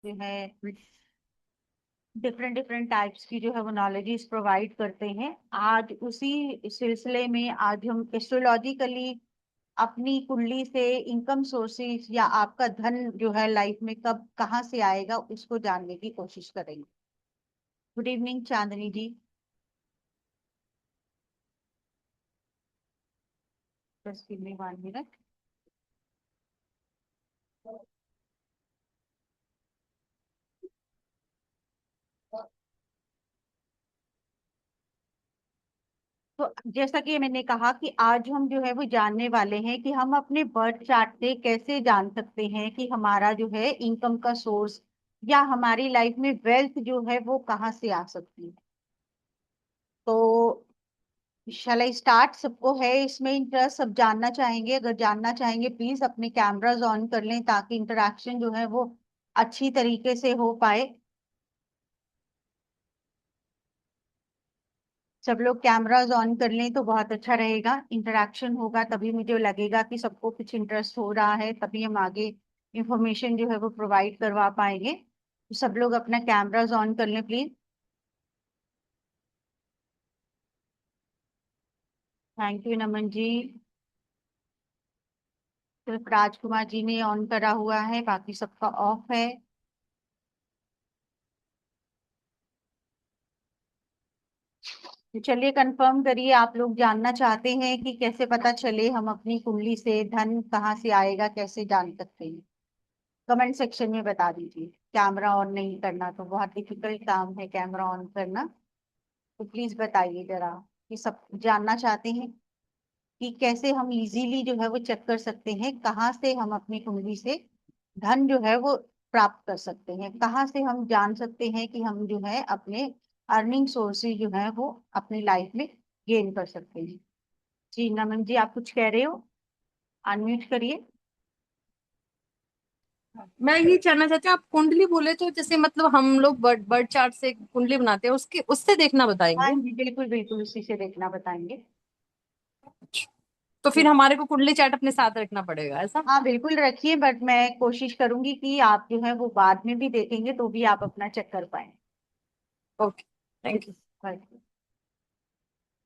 जो है different different types की जो है वो नॉलेजेस प्रोवाइड करते हैं। आज उसी सिलसिले में आज हम एस्ट्रोलॉजिकली अपनी कुंडली से इनकम सोर्सेज या आपका धन जो है लाइफ में कब कहाँ से आएगा उसको जानने की कोशिश करेंगे। गुड इवनिंग चांदनी जी। बस गिव मी 1 मिनट। तो जैसा कि मैंने कहा कि आज हम जो है वो जानने वाले हैं कि हम अपने बर्थ चार्ट से कैसे जान सकते हैं कि हमारा जो है इनकम का सोर्स या हमारी लाइफ में वेल्थ जो है वो कहाँ से आ सकती है। तो शैल आई स्टार्ट? सबको है इसमें इंटरेस्ट, सब जानना चाहेंगे? अगर जानना चाहेंगे प्लीज अपने कैमरास ऑन कर लें ताकि इंटरेक्शन जो है वो अच्छी तरीके से हो पाए। सब लोग कैमरास ऑन कर लें तो बहुत अच्छा रहेगा, इंटरेक्शन होगा तभी मुझे लगेगा कि सबको कुछ इंटरेस्ट हो रहा है, तभी हम आगे इंफॉर्मेशन जो है वो प्रोवाइड करवा पाएंगे। तो सब लोग अपना कैमरास ऑन कर लें प्लीज। थैंक यू नमन जी। सिर्फ राजकुमार जी ने ऑन करा हुआ है, बाकी सबका ऑफ है। तो चलिए कंफर्म करिए, आप लोग जानना चाहते हैं कि कैसे पता चले हम अपनी कुंडली से धन कहाँ से आएगा कैसे जान सकते हैं? कमेंट सेक्शन में बता दीजिए। कैमरा ऑन नहीं करना तो बहुत डिफिकल्ट काम है कैमरा ऑन करना। तो प्लीज बताइए जरा कि सब जानना चाहते हैं कि कैसे हम इजीली जो है वो चेक कर सकते हैं कहाँ से हम अपनी कुंडली से धन जो है वो प्राप्त कर सकते हैं, कहाँ से हम जान सकते हैं कि हम जो है अपने अर्निंग सोर्सेज जो है वो अपनी लाइफ में गेन कर सकते हैं। जी नमन जी, आप कुछ कह रहे हो? अनम्यूट करिए। मैं ये जानना चाहती हूँ, आप कुंडली बोले तो जैसे मतलब हम लोग बर्ड बर्ड चार्ट से कुंडली बनाते हैं, उसके उससे देखना हाँ बताएंगे? जी बिल्कुल बिल्कुल, उसी से देखना बताएंगे। तो फिर हमारे को कुंडली चार्ट अपने साथ रखना पड़ेगा ऐसा? हाँ बिल्कुल रखिए, बट मैं कोशिश करूंगी कि आप जो है वो बाद में भी देखेंगे तो भी आप अपना चेक कर पाए। Okay, thank you.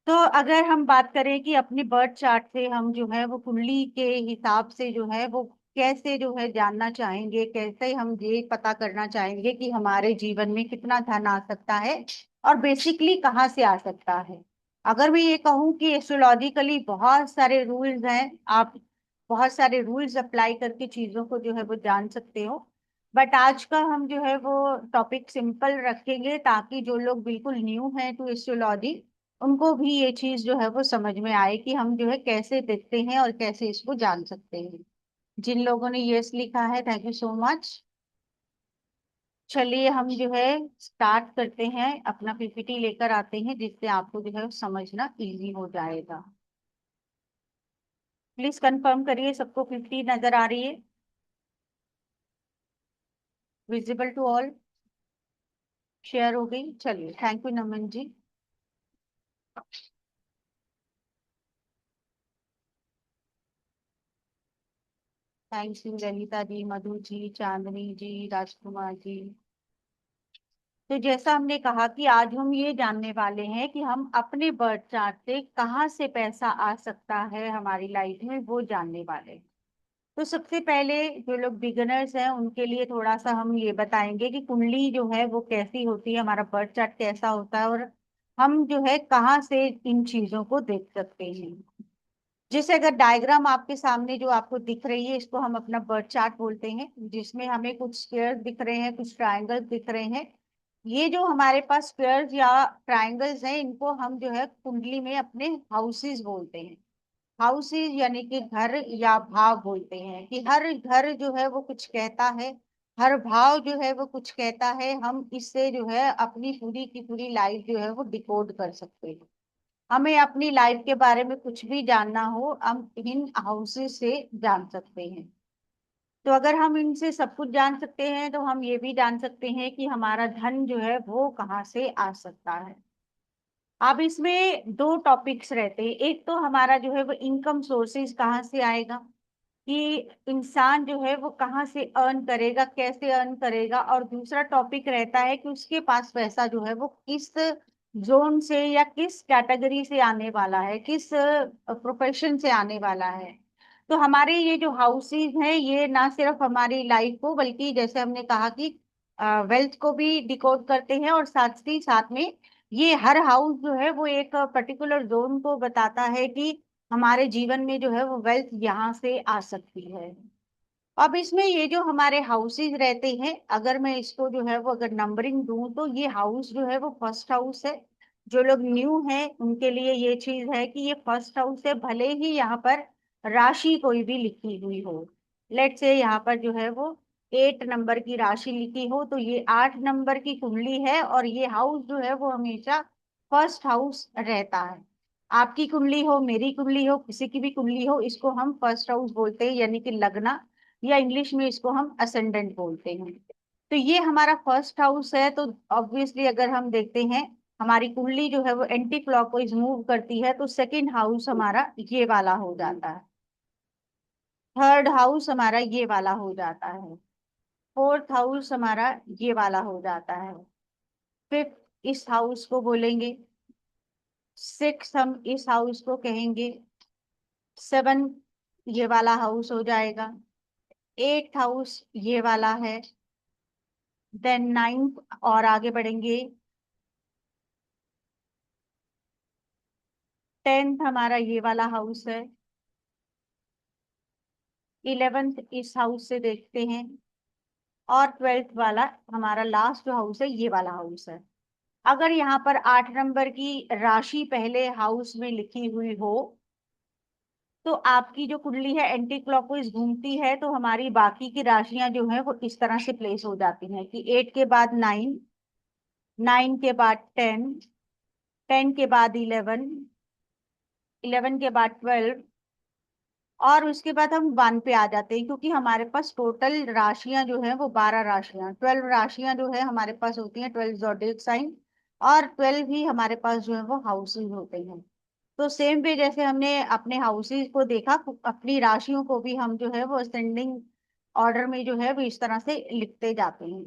तो अगर हम बात करें कि अपनी बर्थ चार्ट से हम जो है वो कुंडली के हिसाब से जो है वो कैसे जो है जानना चाहेंगे, कैसे हम ये पता करना चाहेंगे कि हमारे जीवन में कितना धन आ सकता है और बेसिकली कहाँ से आ सकता है। अगर मैं ये कहूँ कि एस्ट्रोलॉजिकली बहुत सारे रूल्स हैं, आप बहुत सारे रूल्स अप्लाई करके चीजों को जो है वो जान सकते हो। बट आज का हम जो है वो टॉपिक सिंपल रखेंगे ताकि जो लोग बिल्कुल न्यू हैं टू एस्ट्रोलॉजी उनको भी ये चीज जो है वो समझ में आए कि हम जो है कैसे देखते हैं और कैसे इसको जान सकते हैं। जिन लोगों ने यस लिखा है थैंक यू सो मच। चलिए हम जो है स्टार्ट करते हैं, अपना पीपीटी लेकर आते हैं जिससे आपको जो है समझना इजी हो जाएगा। प्लीज कंफर्म करिए सबको पीपीटी नजर आ रही है, विजिबल टू ऑल, शेयर हो गई? चलिए thank you Naman ji. Thank you Lalita ji, Madhu ji, Chandni ji, Rajkumar ji. तो जैसा हमने कहा कि आज हम ये जानने वाले हैं कि हम अपने बर्थ चार्ट से कहाँ से पैसा आ सकता है हमारी लाइफ में वो जानने वाले हैं। तो सबसे पहले जो लोग बिगिनर्स हैं उनके लिए थोड़ा सा हम ये बताएंगे कि कुंडली जो है वो कैसी होती है, हमारा बर्थ चार्ट कैसा होता है और हम जो है कहाँ से इन चीजों को देख सकते हैं। जैसे अगर डायग्राम आपके सामने जो आपको दिख रही है इसको हम अपना बर्थ चार्ट बोलते हैं, जिसमें हमें कुछ स्क्वायर्स दिख रहे हैं, कुछ ट्रायंगल्स दिख रहे हैं। ये जो हमारे पास स्क्वायर्स या ट्रायंगल्स हैं इनको हम जो है कुंडली में अपने हाउसेस बोलते हैं। हाउसेस यानी कि घर या भाव बोलते हैं कि हर घर जो है वो कुछ कहता है, हर भाव जो है वो कुछ कहता है। हम इससे जो है अपनी पूरी की पूरी लाइफ जो है वो डिकोड कर सकते हैं। हमें अपनी लाइफ के बारे में कुछ भी जानना हो हम इन हाउसेस से जान सकते हैं। तो अगर हम इनसे सब कुछ जान सकते हैं तो हम ये भी जान सकते हैं कि हमारा धन जो है वो कहाँ से आ सकता है। अब इसमें दो टॉपिक्स रहते हैं, एक तो हमारा जो है वो इनकम सोर्सेज कहाँ से आएगा, कि इंसान जो है वो कहाँ से अर्न करेगा, कैसे अर्न करेगा, और दूसरा टॉपिक रहता है कि उसके पास पैसा जो है वो किस जोन से या किस कैटेगरी से आने वाला है, किस प्रोफेशन से आने वाला है। तो हमारे ये जो हाउसेज हैं ये ना सिर्फ हमारी लाइफ को, बल्कि जैसे हमने कहा कि वेल्थ को भी डिकोड करते हैं, और साथ ही साथ में ये हर हाउस जो है वो एक पर्टिकुलर जोन को बताता है कि हमारे जीवन में जो है वो वेल्थ यहाँ से आ सकती है। अब इसमें ये जो हमारे हाउसेज रहते हैं, अगर मैं इसको जो है वो अगर नंबरिंग दूं तो ये हाउस जो है वो फर्स्ट हाउस है। जो लोग न्यू हैं उनके लिए ये चीज है कि ये फर्स्ट हाउस है, भले ही यहाँ पर राशि कोई भी लिखी हुई हो। लेट से यहाँ पर जो है वो 8 नंबर की राशि लिखी हो, तो ये 8 नंबर की कुंडली है, और ये हाउस जो है वो हमेशा फर्स्ट हाउस रहता है। आपकी कुंडली हो, मेरी कुंडली हो, किसी की भी कुंडली हो, इसको हम फर्स्ट हाउस बोलते हैं, यानी कि लग्न, या इंग्लिश में इसको हम असेंडेंट बोलते हैं। तो ये हमारा फर्स्ट हाउस है, तो ऑब्वियसली अगर हम देखते हैं हमारी कुंडली जो है वो एंटी क्लॉकवाइज मूव करती है, तो सेकंड हाउस हमारा ये वाला हो जाता है, थर्ड हाउस हमारा ये वाला हो जाता है, फोर्थ हाउस हमारा ये वाला हो जाता है, फिफ्थ इस हाउस को बोलेंगे, सिक्स हम इस हाउस को कहेंगे, सेवन ये वाला हाउस हो जाएगा, एट हाउस ये वाला है, देन नाइन्थ और आगे बढ़ेंगे, टेंथ हमारा ये वाला हाउस है, इलेवेंथ इस हाउस से देखते हैं, और ट्वेल्थ वाला हमारा लास्ट जो हाउस है ये वाला हाउस है। अगर यहाँ पर 8 नंबर की राशि पहले हाउस में लिखी हुई हो, तो आपकी जो कुंडली है एंटी क्लॉकवाइज घूमती है, तो हमारी बाकी की राशियां जो है वो इस तरह से प्लेस हो जाती हैं कि 8 के बाद 9, 9 के बाद 10, 10 के बाद 11, 11 के बाद 12, और उसके बाद हम 1 पे आ जाते हैं, क्योंकि हमारे पास टोटल राशियां जो है वो 12 राशियां, 12 राशियां जो है हमारे पास होती हैं, 12 ज़ोडिएक साइन, और 12 ही हमारे पास जो है वो हाउसेस होते हैं। तो सेम वे जैसे हमने अपने हाउसेस को देखा, अपनी राशियों को भी हम जो है वो असेंडिंग ऑर्डर में जो है वो इस तरह से लिखते जाते हैं।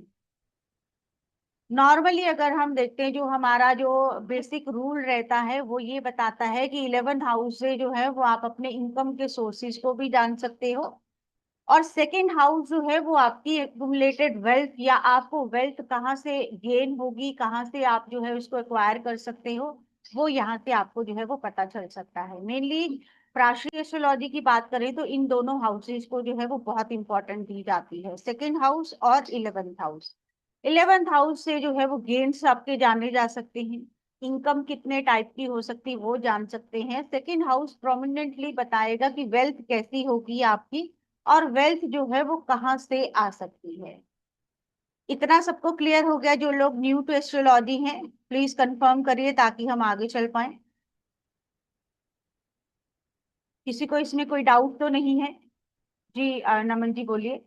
नॉर्मली अगर हम देखते हैं जो हमारा जो बेसिक रूल रहता है वो ये बताता है कि 11th हाउस से जो है वो आप अपने इनकम के सोर्सेज को भी जान सकते हो, और सेकंड हाउस जो है वो आपकी एक्युमुलेटेड वेल्थ, या आपको वेल्थ कहाँ से गेन होगी, कहाँ से आप जो है उसको एक्वायर कर सकते हो, वो यहाँ से आपको जो है वो पता चल सकता है। मेनली प्राची एस्ट्रोलॉजी की बात करें तो इन दोनों हाउसेज को जो है वो बहुत इंपॉर्टेंट दी जाती है, सेकंड हाउस और 11th हाउस। 11th हाउस से जो है वो गेन्स आपके जाने जा सकते हैं, इनकम कितने टाइप की हो सकती है वो जान सकते हैं। सेकंड हाउस प्रोमिनेंटली बताएगा कि वेल्थ कैसी होगी आपकी, और वेल्थ जो है वो कहाँ से आ सकती है। इतना सबको क्लियर हो गया? जो लोग न्यू टू एस्ट्रोलॉजी हैं प्लीज कंफर्म करिए ताकि हम आगे चल पाए। किसी को इसमें कोई डाउट तो नहीं है? जी नमन जी बोलिए।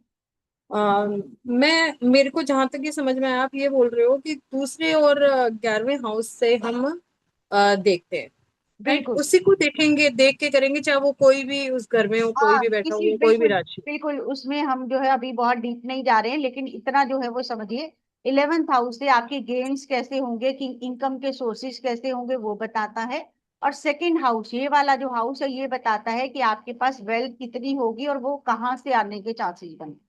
मेरे को जहां तक ये समझ में आया, आप ये बोल रहे हो कि दूसरे और 11वें हाउस से हम देखते हैं, राइट? बिल्कुल। उसी को देखेंगे, देख के करेंगे, चाहे वो कोई भी उस घर में हो, कोई हाँ भी बैठा किसी हो, कोई भी बिल्कुल, राशि। बिल्कुल उसमें हम जो है अभी बहुत डीप नहीं जा रहे हैं, लेकिन इतना जो है वो समझिए, 11th हाउस से आपके गेन्स कैसे होंगे, कि इनकम के सोर्सेज कैसे होंगे वो बताता है। और सेकंड हाउस ये वाला जो हाउस है ये बताता है कि आपके पास वेल्थ कितनी होगी और वो कहाँ से आने के चांसेस बने।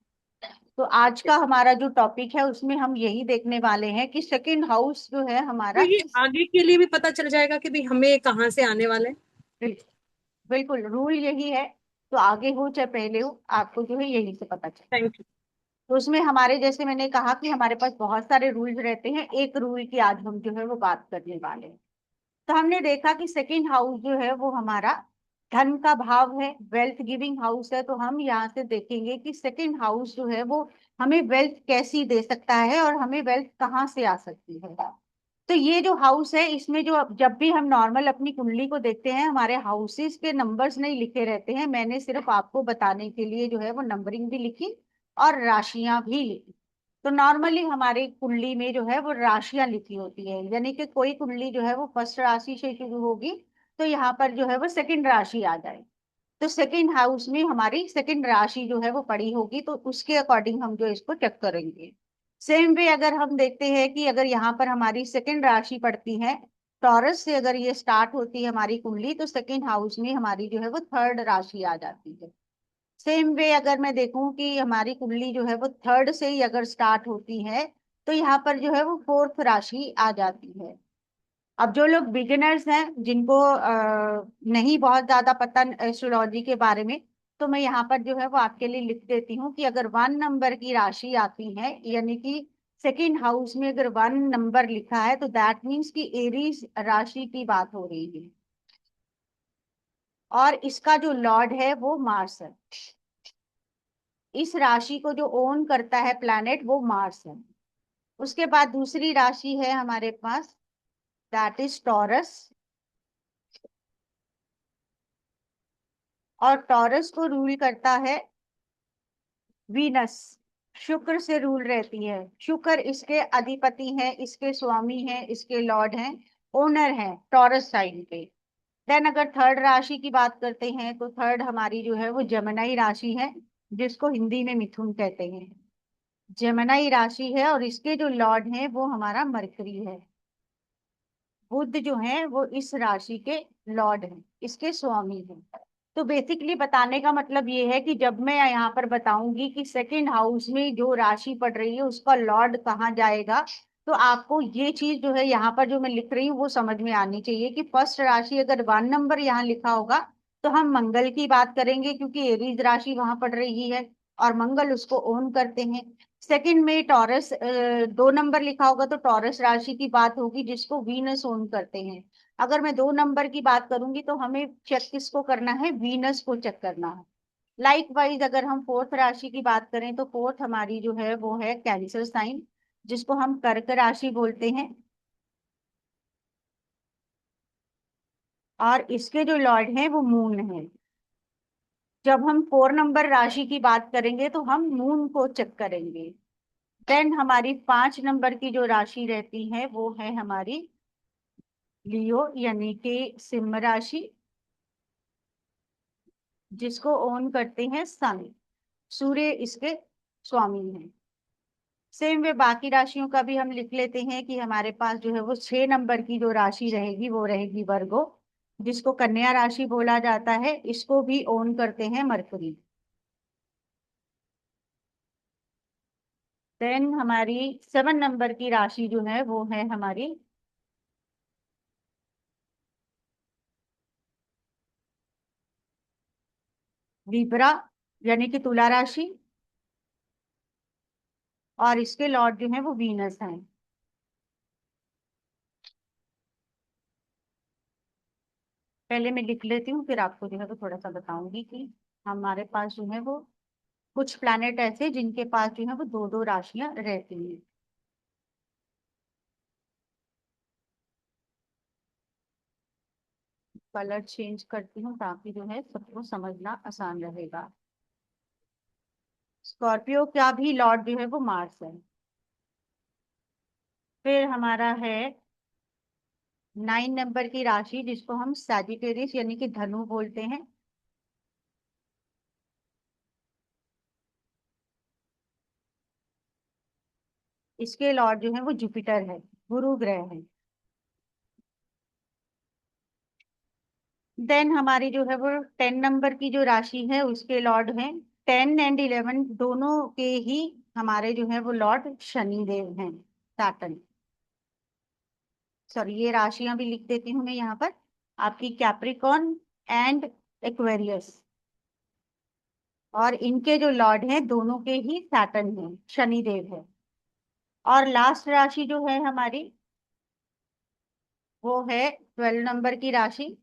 तो आज का हमारा जो टॉपिक है उसमें हम यही देखने वाले हैं कि सेकंड हाउस जो है तो हमारा ये किस। आगे के लिए भी पता चल जाएगा कि भाई हमें कहाँ से आने वाले हैं। बिल्कुल रूल यही है, तो आगे हो चाहे पहले हो आपको जो है यही से पता चले। Thank you. तो उसमें हमारे जैसे मैंने कहा कि हमारे पास बहुत सारे रूल्स रहते हैं, एक रूल की आज हम जो है वो बात करने वाले हैं। तो हमने देखा कि सेकंड हाउस जो है वो हमारा धन का भाव है, वेल्थ गिविंग हाउस है। तो हम यहाँ से देखेंगे कि सेकंड हाउस जो है वो हमें वेल्थ कैसी दे सकता है, और हमें वेल्थ कहाँ से आ सकती है। तो ये जो हाउस है इसमें जो जब भी हम नॉर्मल अपनी कुंडली को देखते हैं हमारे हाउसेस के नंबर्स नहीं लिखे रहते हैं, मैंने सिर्फ आपको बताने के लिए जो है वो नंबरिंग भी लिखी और राशियां भी लिखी। तो नॉर्मली हमारे कुंडली में जो है वो राशियां लिखी होती है, यानी कि कोई कुंडली जो है वो फर्स्ट राशि से शुरू होगी तो यहाँ पर जो है वो सेकंड राशि आ जाए। तो सेकंड हाउस में हमारी सेकंड राशि जो है वो पड़ी होगी, तो उसके अकॉर्डिंग हम जो इसको चेक करेंगे। सेम वे अगर हम देखते हैं कि अगर यहाँ पर हमारी सेकंड राशि पड़ती है, टॉरस से अगर ये स्टार्ट होती है हमारी कुंडली, तो सेकंड हाउस में हमारी जो है वो थर्ड राशि आ जाती है। सेम वे अगर मैं देखूं कि हमारी कुंडली जो है वो थर्ड से ही अगर स्टार्ट होती है, तो यहाँ पर जो है वो फोर्थ राशि आ जाती है। अब जो लोग बिगिनर्स हैं, जिनको नहीं बहुत ज्यादा पता एस्ट्रोलॉजी के बारे में, तो मैं यहाँ पर जो है वो आपके लिए लिख देती हूँ कि अगर 1 नंबर की राशि आती है, यानी कि सेकंड हाउस में अगर 1 नंबर लिखा है, तो दैट मीन्स कि एरीज राशि की बात हो रही है, और इसका जो लॉर्ड है वो मार्स है। इस राशि को जो ओन करता है प्लैनेट, वो मार्स है। उसके बाद दूसरी राशि है हमारे पास, दैट इज टॉरस। और टॉरस को रूल करता है वीनस, शुक्र से रूल रहती है। शुक्र इसके अधिपति है, इसके स्वामी है, इसके लॉर्ड हैं, ओनर हैं टॉरस साइन पे। देन अगर थर्ड राशि की बात करते हैं, तो थर्ड हमारी जो है वो जमनाई राशि है, जिसको हिंदी में मिथुन कहते हैं। जमनाई राशि है, और इसके जो लॉर्ड हैं वो हमारा मरकरी है। बुध जो है वो इस राशि के लॉर्ड हैं, इसके स्वामी हैं। तो बेसिकली बताने का मतलब ये है कि जब मैं यहाँ पर बताऊंगी कि सेकंड हाउस में जो राशि पड़ रही है उसका लॉर्ड कहाँ जाएगा, तो आपको ये चीज जो है यहाँ पर जो मैं लिख रही हूँ वो समझ में आनी चाहिए कि फर्स्ट राशि अगर 1 नंबर यहाँ लिखा होगा, तो हम मंगल की बात करेंगे, क्योंकि एरीज राशि वहां पड़ रही है और मंगल उसको ओन करते हैं। सेकंड में टॉरस 2 नंबर लिखा होगा, तो टॉरस राशि की बात होगी, जिसको वीनस ओन करते हैं। अगर मैं 2 नंबर की बात करूंगी, तो हमें चेक किसको करना है, वीनस को चेक करना है। लाइक वाइज अगर हम फोर्थ राशि की बात करें, तो फोर्थ हमारी जो है वो है कैंसर साइन, जिसको हम कर्क राशि बोलते हैं। और इसके जो लॉर्ड हैं वो मून है। जब हम 4 नंबर राशि की बात करेंगे, तो हम मून को चेक करेंगे। देन हमारी 5 नंबर की जो राशि रहती है वो है हमारी लियो, यानी कि सिंह राशि, जिसको ओन करते हैं सन, सूर्य इसके स्वामी हैं। सेम वे बाकी राशियों का भी हम लिख लेते हैं कि हमारे पास जो है वो 6 नंबर की जो राशि रहेगी वो रहेगी वर्गो, जिसको कन्या राशि बोला जाता है। इसको भी ओन करते हैं मरकरी। देन हमारी 7 नंबर की राशि जो है वो है हमारी लिब्रा, यानी कि तुला राशि, और इसके लॉर्ड जो है वो वीनस हैं। पहले मैं लिख लेती हूँ, फिर आपको जो है वो थोड़ा सा बताऊंगी कि हमारे पास जो है वो कुछ प्लैनेट ऐसे जिनके पास जो है वो दो दो राशियां रहती हैं। कलर चेंज करती हूँ ताकि जो है सबको समझना आसान रहेगा। स्कॉर्पियो का भी लॉर्ड जो है वो मार्स है। फिर हमारा है 9 नंबर की राशि, जिसको हम सैजिटेरियस यानी कि धनु बोलते हैं। इसके लॉर्ड जो है वो जुपिटर है, गुरु ग्रह है। देन हमारी जो है वो 10 नंबर की जो राशि है उसके लॉर्ड हैं 10 एंड 11, दोनों के ही हमारे जो है वो लॉर्ड शनि देव हैं, सैटर्न। सॉरी, ये राशियां भी लिख देती हूँ मैं यहाँ पर, आपकी कैप्रिकॉन एंड एक्वेरियस। और इनके जो लॉर्ड हैं दोनों के ही सैटर्न हैं, शनि देव है। और लास्ट राशि जो है हमारी, वो है 12 नंबर की राशि,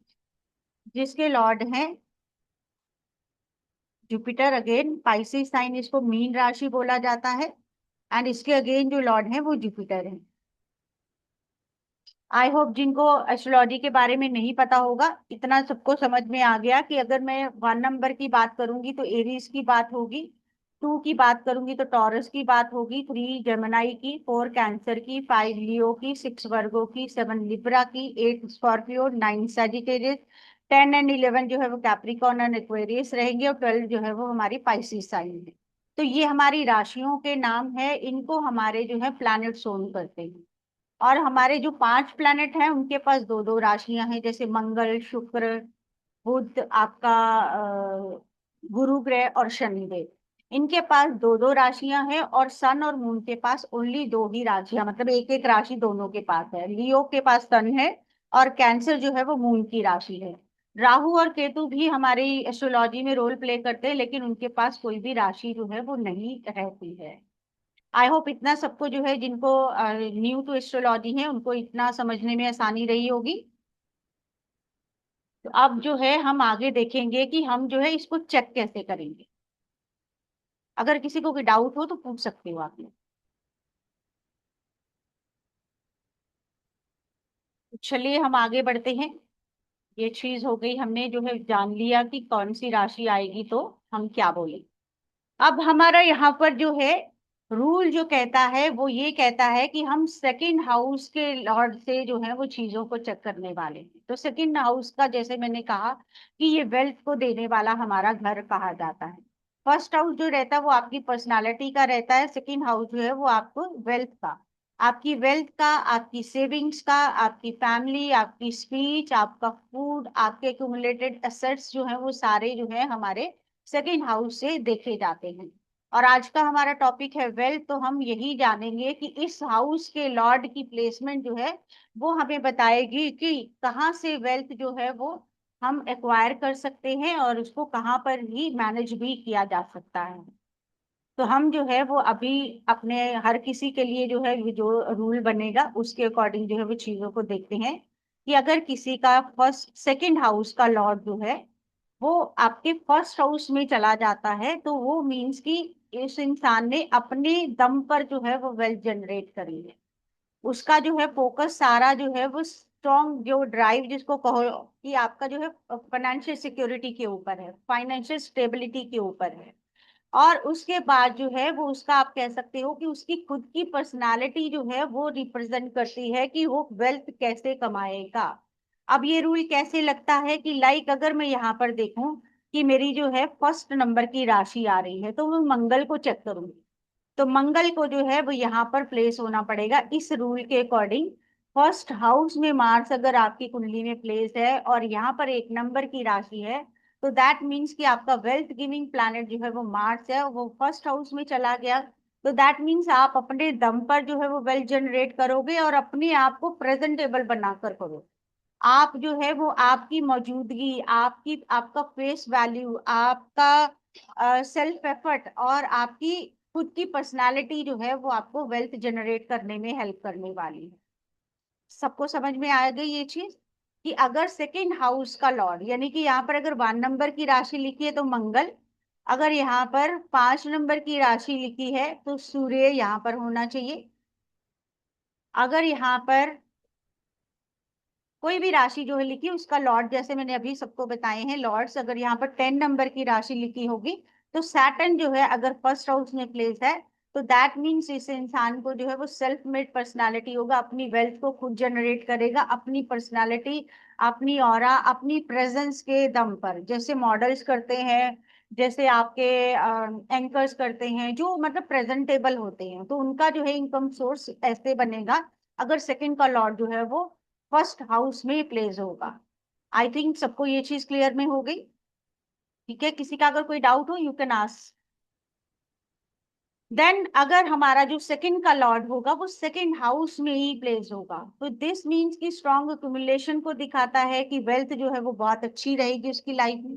जिसके लॉर्ड हैं जुपिटर, अगेन पाइसिस साइन, इसको मीन राशि बोला जाता है। एंड इसके अगेन जो लॉर्ड है वो जुपिटर है। आई होप जिनको एस्ट्रोलॉजी के बारे में नहीं पता होगा, इतना सबको समझ में आ गया कि अगर मैं 1 नंबर की बात करूंगी तो एरीज की बात होगी, 2 की बात करूंगी तो टॉरस की बात होगी, 3 जेमिनाई की, 4 कैंसर की, 5 लियो की, 6 वर्गो की, 7 लिब्रा की, 8 स्कॉर्पियो, 9 सैजिटेरियस, 10 और 11 जो है वो कैप्रिकॉर्न और एक्वेरियस रहेंगे, और 12 जो है वो हमारी पाइसिस साइन है। तो ये हमारी राशियों के नाम है, इनको हमारे जो है प्लैनेट ओन करते हैं। और हमारे जो 5 प्लैनेट हैं उनके पास दो दो राशियां हैं, जैसे मंगल, शुक्र, बुध, आपका गुरु ग्रह और शनिदेव, इनके पास दो दो राशियां हैं। और सन और मून के पास ओनली दो ही राशियां, मतलब एक एक राशि दोनों के पास है। लियो के पास सन है और कैंसर जो है वो मून की राशि है। राहु और केतु भी हमारी एस्ट्रोलॉजी में रोल प्ले करते हैं, लेकिन उनके पास कोई भी राशि जो है वो नहीं रहती है। आई होप इतना सबको जो है, जिनको न्यू टू एस्ट्रोलॉजी है, उनको इतना समझने में आसानी रही होगी। तो अब जो है हम आगे देखेंगे कि हम जो है इसको चेक कैसे करेंगे। अगर किसी को कोई डाउट हो तो पूछ सकते हो आप लोग। तो चलिए हम आगे बढ़ते हैं। ये चीज हो गई, हमने जो है जान लिया कि कौन सी राशि आएगी तो हम क्या बोले। अब हमारा यहाँ पर जो है रूल जो कहता है वो ये कहता है कि हम सेकंड हाउस के लॉर्ड से जो है वो चीजों को चेक करने वाले हैं। तो सेकंड हाउस का, जैसे मैंने कहा कि ये वेल्थ को देने वाला हमारा घर कहा जाता है। फर्स्ट हाउस जो रहता है वो आपकी पर्सनालिटी का रहता है, सेकंड हाउस जो है वो आपको वेल्थ का, आपकी वेल्थ का, आपकी सेविंग्स का, आपकी फैमिली, आपकी स्पीच, आपका फूड, आपके एक्यूमुलेटेड एसेट्स जो है वो सारे जो है हमारे सेकंड हाउस से देखे जाते हैं। और आज का हमारा टॉपिक है वेल्थ, तो हम यही जानेंगे कि इस हाउस के लॉर्ड की प्लेसमेंट जो है वो हमें बताएगी कि कहाँ से वेल्थ जो है वो हम एक्वायर कर सकते हैं और उसको कहाँ पर ही मैनेज भी किया जा सकता है। तो हम जो है वो अभी अपने हर किसी के लिए जो है जो रूल बनेगा उसके अकॉर्डिंग जो है वो चीजों को देखते हैं कि अगर किसी का फर्स्ट सेकंड हाउस का लॉर्ड जो है वो आपके फर्स्ट हाउस में चला जाता है, तो वो मीन्स कि इस इंसान ने अपने दम पर जो है वो वेल्थ जनरेट करी है। उसका जो है फोकस सारा जो है वो स्ट्रॉन्ग जो ड्राइव जिसको कहो कि आपका जो है फाइनेंशियल सिक्योरिटी के ऊपर है, फाइनेंशियल स्टेबिलिटी के ऊपर है। और उसके बाद जो है वो उसका, आप कह सकते हो कि उसकी खुद की पर्सनालिटी जो है वो रिप्रेजेंट करती है कि वो वेल्थ कैसे कमाएगा। अब ये रूल कैसे लगता है कि लाइक अगर मैं यहाँ पर देखूं कि मेरी जो है फर्स्ट नंबर की राशि आ रही है, तो मैं मंगल को चेक करूंगी। तो मंगल को जो है वो यहाँ पर प्लेस होना पड़ेगा इस रूल के अकॉर्डिंग। फर्स्ट हाउस में मार्स अगर आपकी कुंडली में प्लेस है और यहाँ पर 1 नंबर की राशि है, तो दैट मीन्स कि आपका वेल्थ गिविंग प्लैनेट जो है वो मार्स है, वो फर्स्ट हाउस में चला गया। तो दैट मीन्स आप अपने दम पर जो है वो वेल्थ जनरेट करोगे और अपने आप को प्रेजेंटेबल बनाकर करो। आप जो है वो आपकी मौजूदगी, आपकी आपका फेस वैल्यू, आपका सेल्फ एफर्ट और आपकी खुद की पर्सनालिटी जो है वो आपको वेल्थ जनरेट करने में हेल्प करने वाली है। सबको समझ में आ गई ये चीज कि अगर सेकंड हाउस का लॉर्ड, यानी कि यहाँ पर अगर 1 नंबर की राशि लिखी है तो मंगल, अगर यहाँ पर 5 नंबर की राशि लिखी है तो सूर्य यहाँ पर होना चाहिए। अगर यहाँ पर कोई भी राशि जो है लिखी उसका लॉर्ड, जैसे मैंने अभी सबको बताए हैं लॉर्ड्स, अगर यहाँ पर 10 नंबर की राशि लिखी होगी तो सैटर्न जो है अगर फर्स्ट हाउस में प्लेस है, तो दैट मीन्स इस इंसान को जो है वो सेल्फ मेड पर्सनालिटी होगा, अपनी वेल्थ को खुद जनरेट करेगा, अपनी पर्सनालिटी, अपनी ऑरा, अपनी प्रेजेंस के दम पर, जैसे मॉडल्स करते हैं, जैसे आपके एंकर्स करते हैं, जो मतलब प्रेजेंटेबल होते हैं, तो उनका जो है इनकम सोर्स ऐसे बनेगा अगर सेकंड का लॉर्ड जो है वो फर्स्ट हाउस में प्लेस होगा। आई थिंक सबको ये चीज क्लियर में हो गई। ठीक है, किसी का अगर कोई डाउट हो यू कैन आस्क। देन अगर हमारा जो सेकंड का लॉर्ड होगा वो सेकंड हाउस में ही प्लेस होगा, तो दिस मीन्स कि स्ट्रॉन्ग अक्यूमुलेशन को दिखाता है कि वेल्थ जो है वो बहुत अच्छी रहेगी उसकी लाइफ में,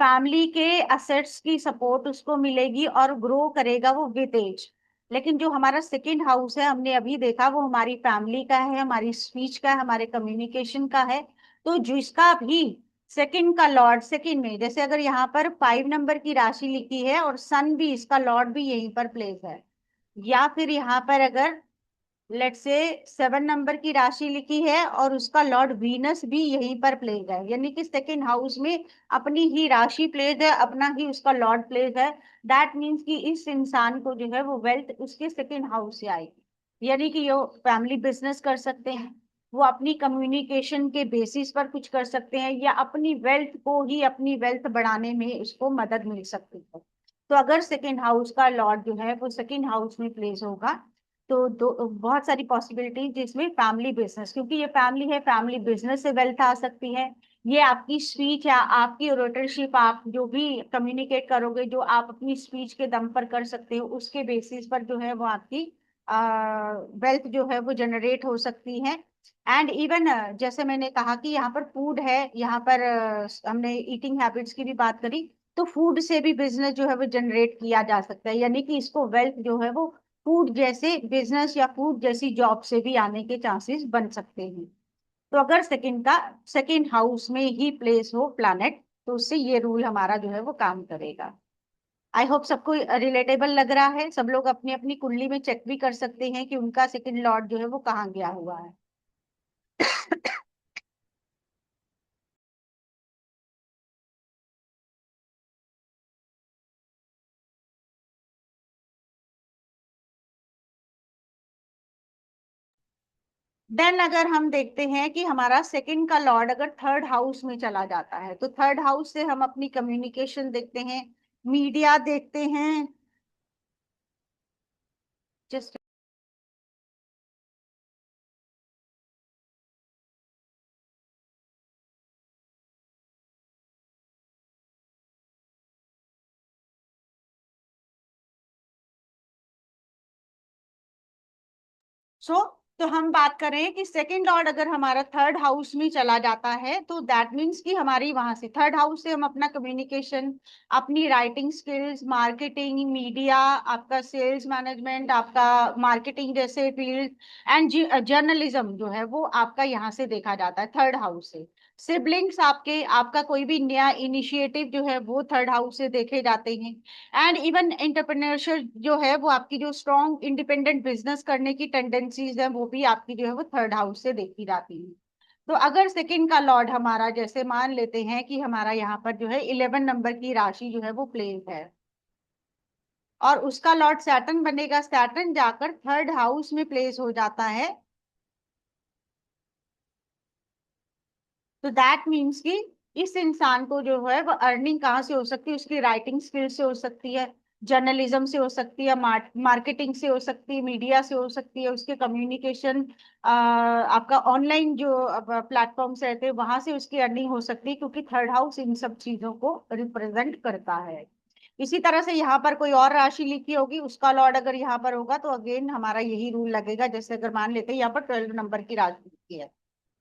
फैमिली के असेट्स की सपोर्ट उसको मिलेगी और ग्रो करेगा वो विद एज। लेकिन जो हमारा सेकंड हाउस है हमने अभी देखा वो हमारी फैमिली का है, हमारी स्पीच का है, हमारे कम्युनिकेशन का है। तो जिसका भी सेकंड का लॉर्ड सेकंड में, जैसे अगर यहाँ पर 5 नंबर की राशि लिखी है और सन भी, इसका लॉर्ड भी यहीं पर प्लेस है, या फिर यहाँ पर अगर लेट से 7 नंबर की राशि लिखी है और उसका लॉर्ड वीनस भी यहीं पर प्लेस है, यानी कि सेकंड हाउस में अपनी ही राशि प्लेस है, अपना ही उसका लॉर्ड प्लेस है, दैट मीन्स कि इस इंसान को जो है वो वेल्थ उसके सेकंड हाउस से आएगी। यानी कि ये फैमिली बिजनेस कर सकते हैं, वो अपनी कम्युनिकेशन के बेसिस पर कुछ कर सकते हैं, या अपनी वेल्थ को ही, अपनी वेल्थ बढ़ाने में उसको मदद मिल सकती है। तो अगर सेकंड हाउस का लॉर्ड जो है वो सेकंड हाउस में प्लेस होगा, तो दो बहुत सारी पॉसिबिलिटी, जिसमें फैमिली बिजनेस, क्योंकि ये फैमिली है, फैमिली बिजनेस से वेल्थ आ सकती है। ये आपकी स्पीच या आपकी ओरेटरशिप, आप जो भी कम्युनिकेट करोगे, जो आप अपनी स्पीच के दम पर कर सकते हो, उसके बेसिस पर जो है वो आपकी वेल्थ जो है वो जनरेट हो सकती है। एंड इवन जैसे मैंने कहा कि यहाँ पर फूड है, यहाँ पर हमने ईटिंग हैबिट्स की भी बात करी, तो फूड से भी बिजनेस जो है वो जनरेट किया जा सकता है, यानी कि इसको वेल्थ जो है वो फूड जैसे बिजनेस या फूड जैसी जॉब से भी आने के चांसेस बन सकते हैं। तो अगर सेकंड हाउस में ही प्लेस हो प्लैनेट, तो उससे ये रूल हमारा जो है वो काम करेगा। आई होप सबको रिलेटेबल लग रहा है। सब लोग अपनी अपनी कुंडली में चेक भी कर सकते हैं कि उनका सेकंड लॉर्ड जो है वो कहाँ गया हुआ है। देन अगर हम देखते हैं कि हमारा सेकंड का लॉर्ड अगर थर्ड हाउस में चला जाता है, तो थर्ड हाउस से हम अपनी कम्युनिकेशन देखते हैं, मीडिया देखते हैं। जस्ट सो तो हम बात करें कि सेकंड लॉर्ड अगर हमारा थर्ड हाउस में चला जाता है, तो दैट मीन्स कि हमारी वहां से थर्ड हाउस से हम अपना कम्युनिकेशन, अपनी राइटिंग स्किल्स, मार्केटिंग, मीडिया, आपका सेल्स मैनेजमेंट, आपका मार्केटिंग जैसे फील्ड, एंड जर्नलिज्म जो है वो आपका यहाँ से देखा जाता है थर्ड हाउस से। सिबलिंग्स आपके, आपका कोई भी नया इनिशिएटिव जो है वो थर्ड हाउस से देखे जाते हैं। एंड इवन एंटरप्रेन्योरशिप जो है वो आपकी जो स्ट्रॉन्ग इंडिपेंडेंट बिजनेस करने की टेंडेंसीज है, वो भी आपकी जो है वो थर्ड हाउस से देखी जाती है। तो अगर सेकंड का लॉर्ड हमारा, जैसे मान लेते हैं कि हमारा यहाँ पर जो है 11 नंबर की राशि जो है वो प्लेस है, और उसका लॉर्ड सैटर्न बनेगा, सैटर्न जाकर थर्ड हाउस में प्लेस हो जाता है, तो दैट मीन्स कि इस इंसान को जो है वो अर्निंग कहाँ से हो सकती है, उसकी राइटिंग स्किल से हो सकती है, जर्नलिज्म से हो सकती है, मार्केटिंग से हो सकती है, मीडिया से हो सकती है, उसके कम्युनिकेशन, आपका ऑनलाइन जो प्लेटफॉर्म्स रहते हैं वहां से उसकी अर्निंग हो सकती है, क्योंकि थर्ड हाउस इन सब चीजों को रिप्रेजेंट करता है। इसी तरह से यहाँ पर कोई और राशि लिखी होगी, उसका लॉर्ड अगर यहाँ पर होगा, तो अगेन हमारा यही रूल लगेगा। जैसे अगर मान लेते हैं यहाँ पर 12 नंबर की राशि लिखी है,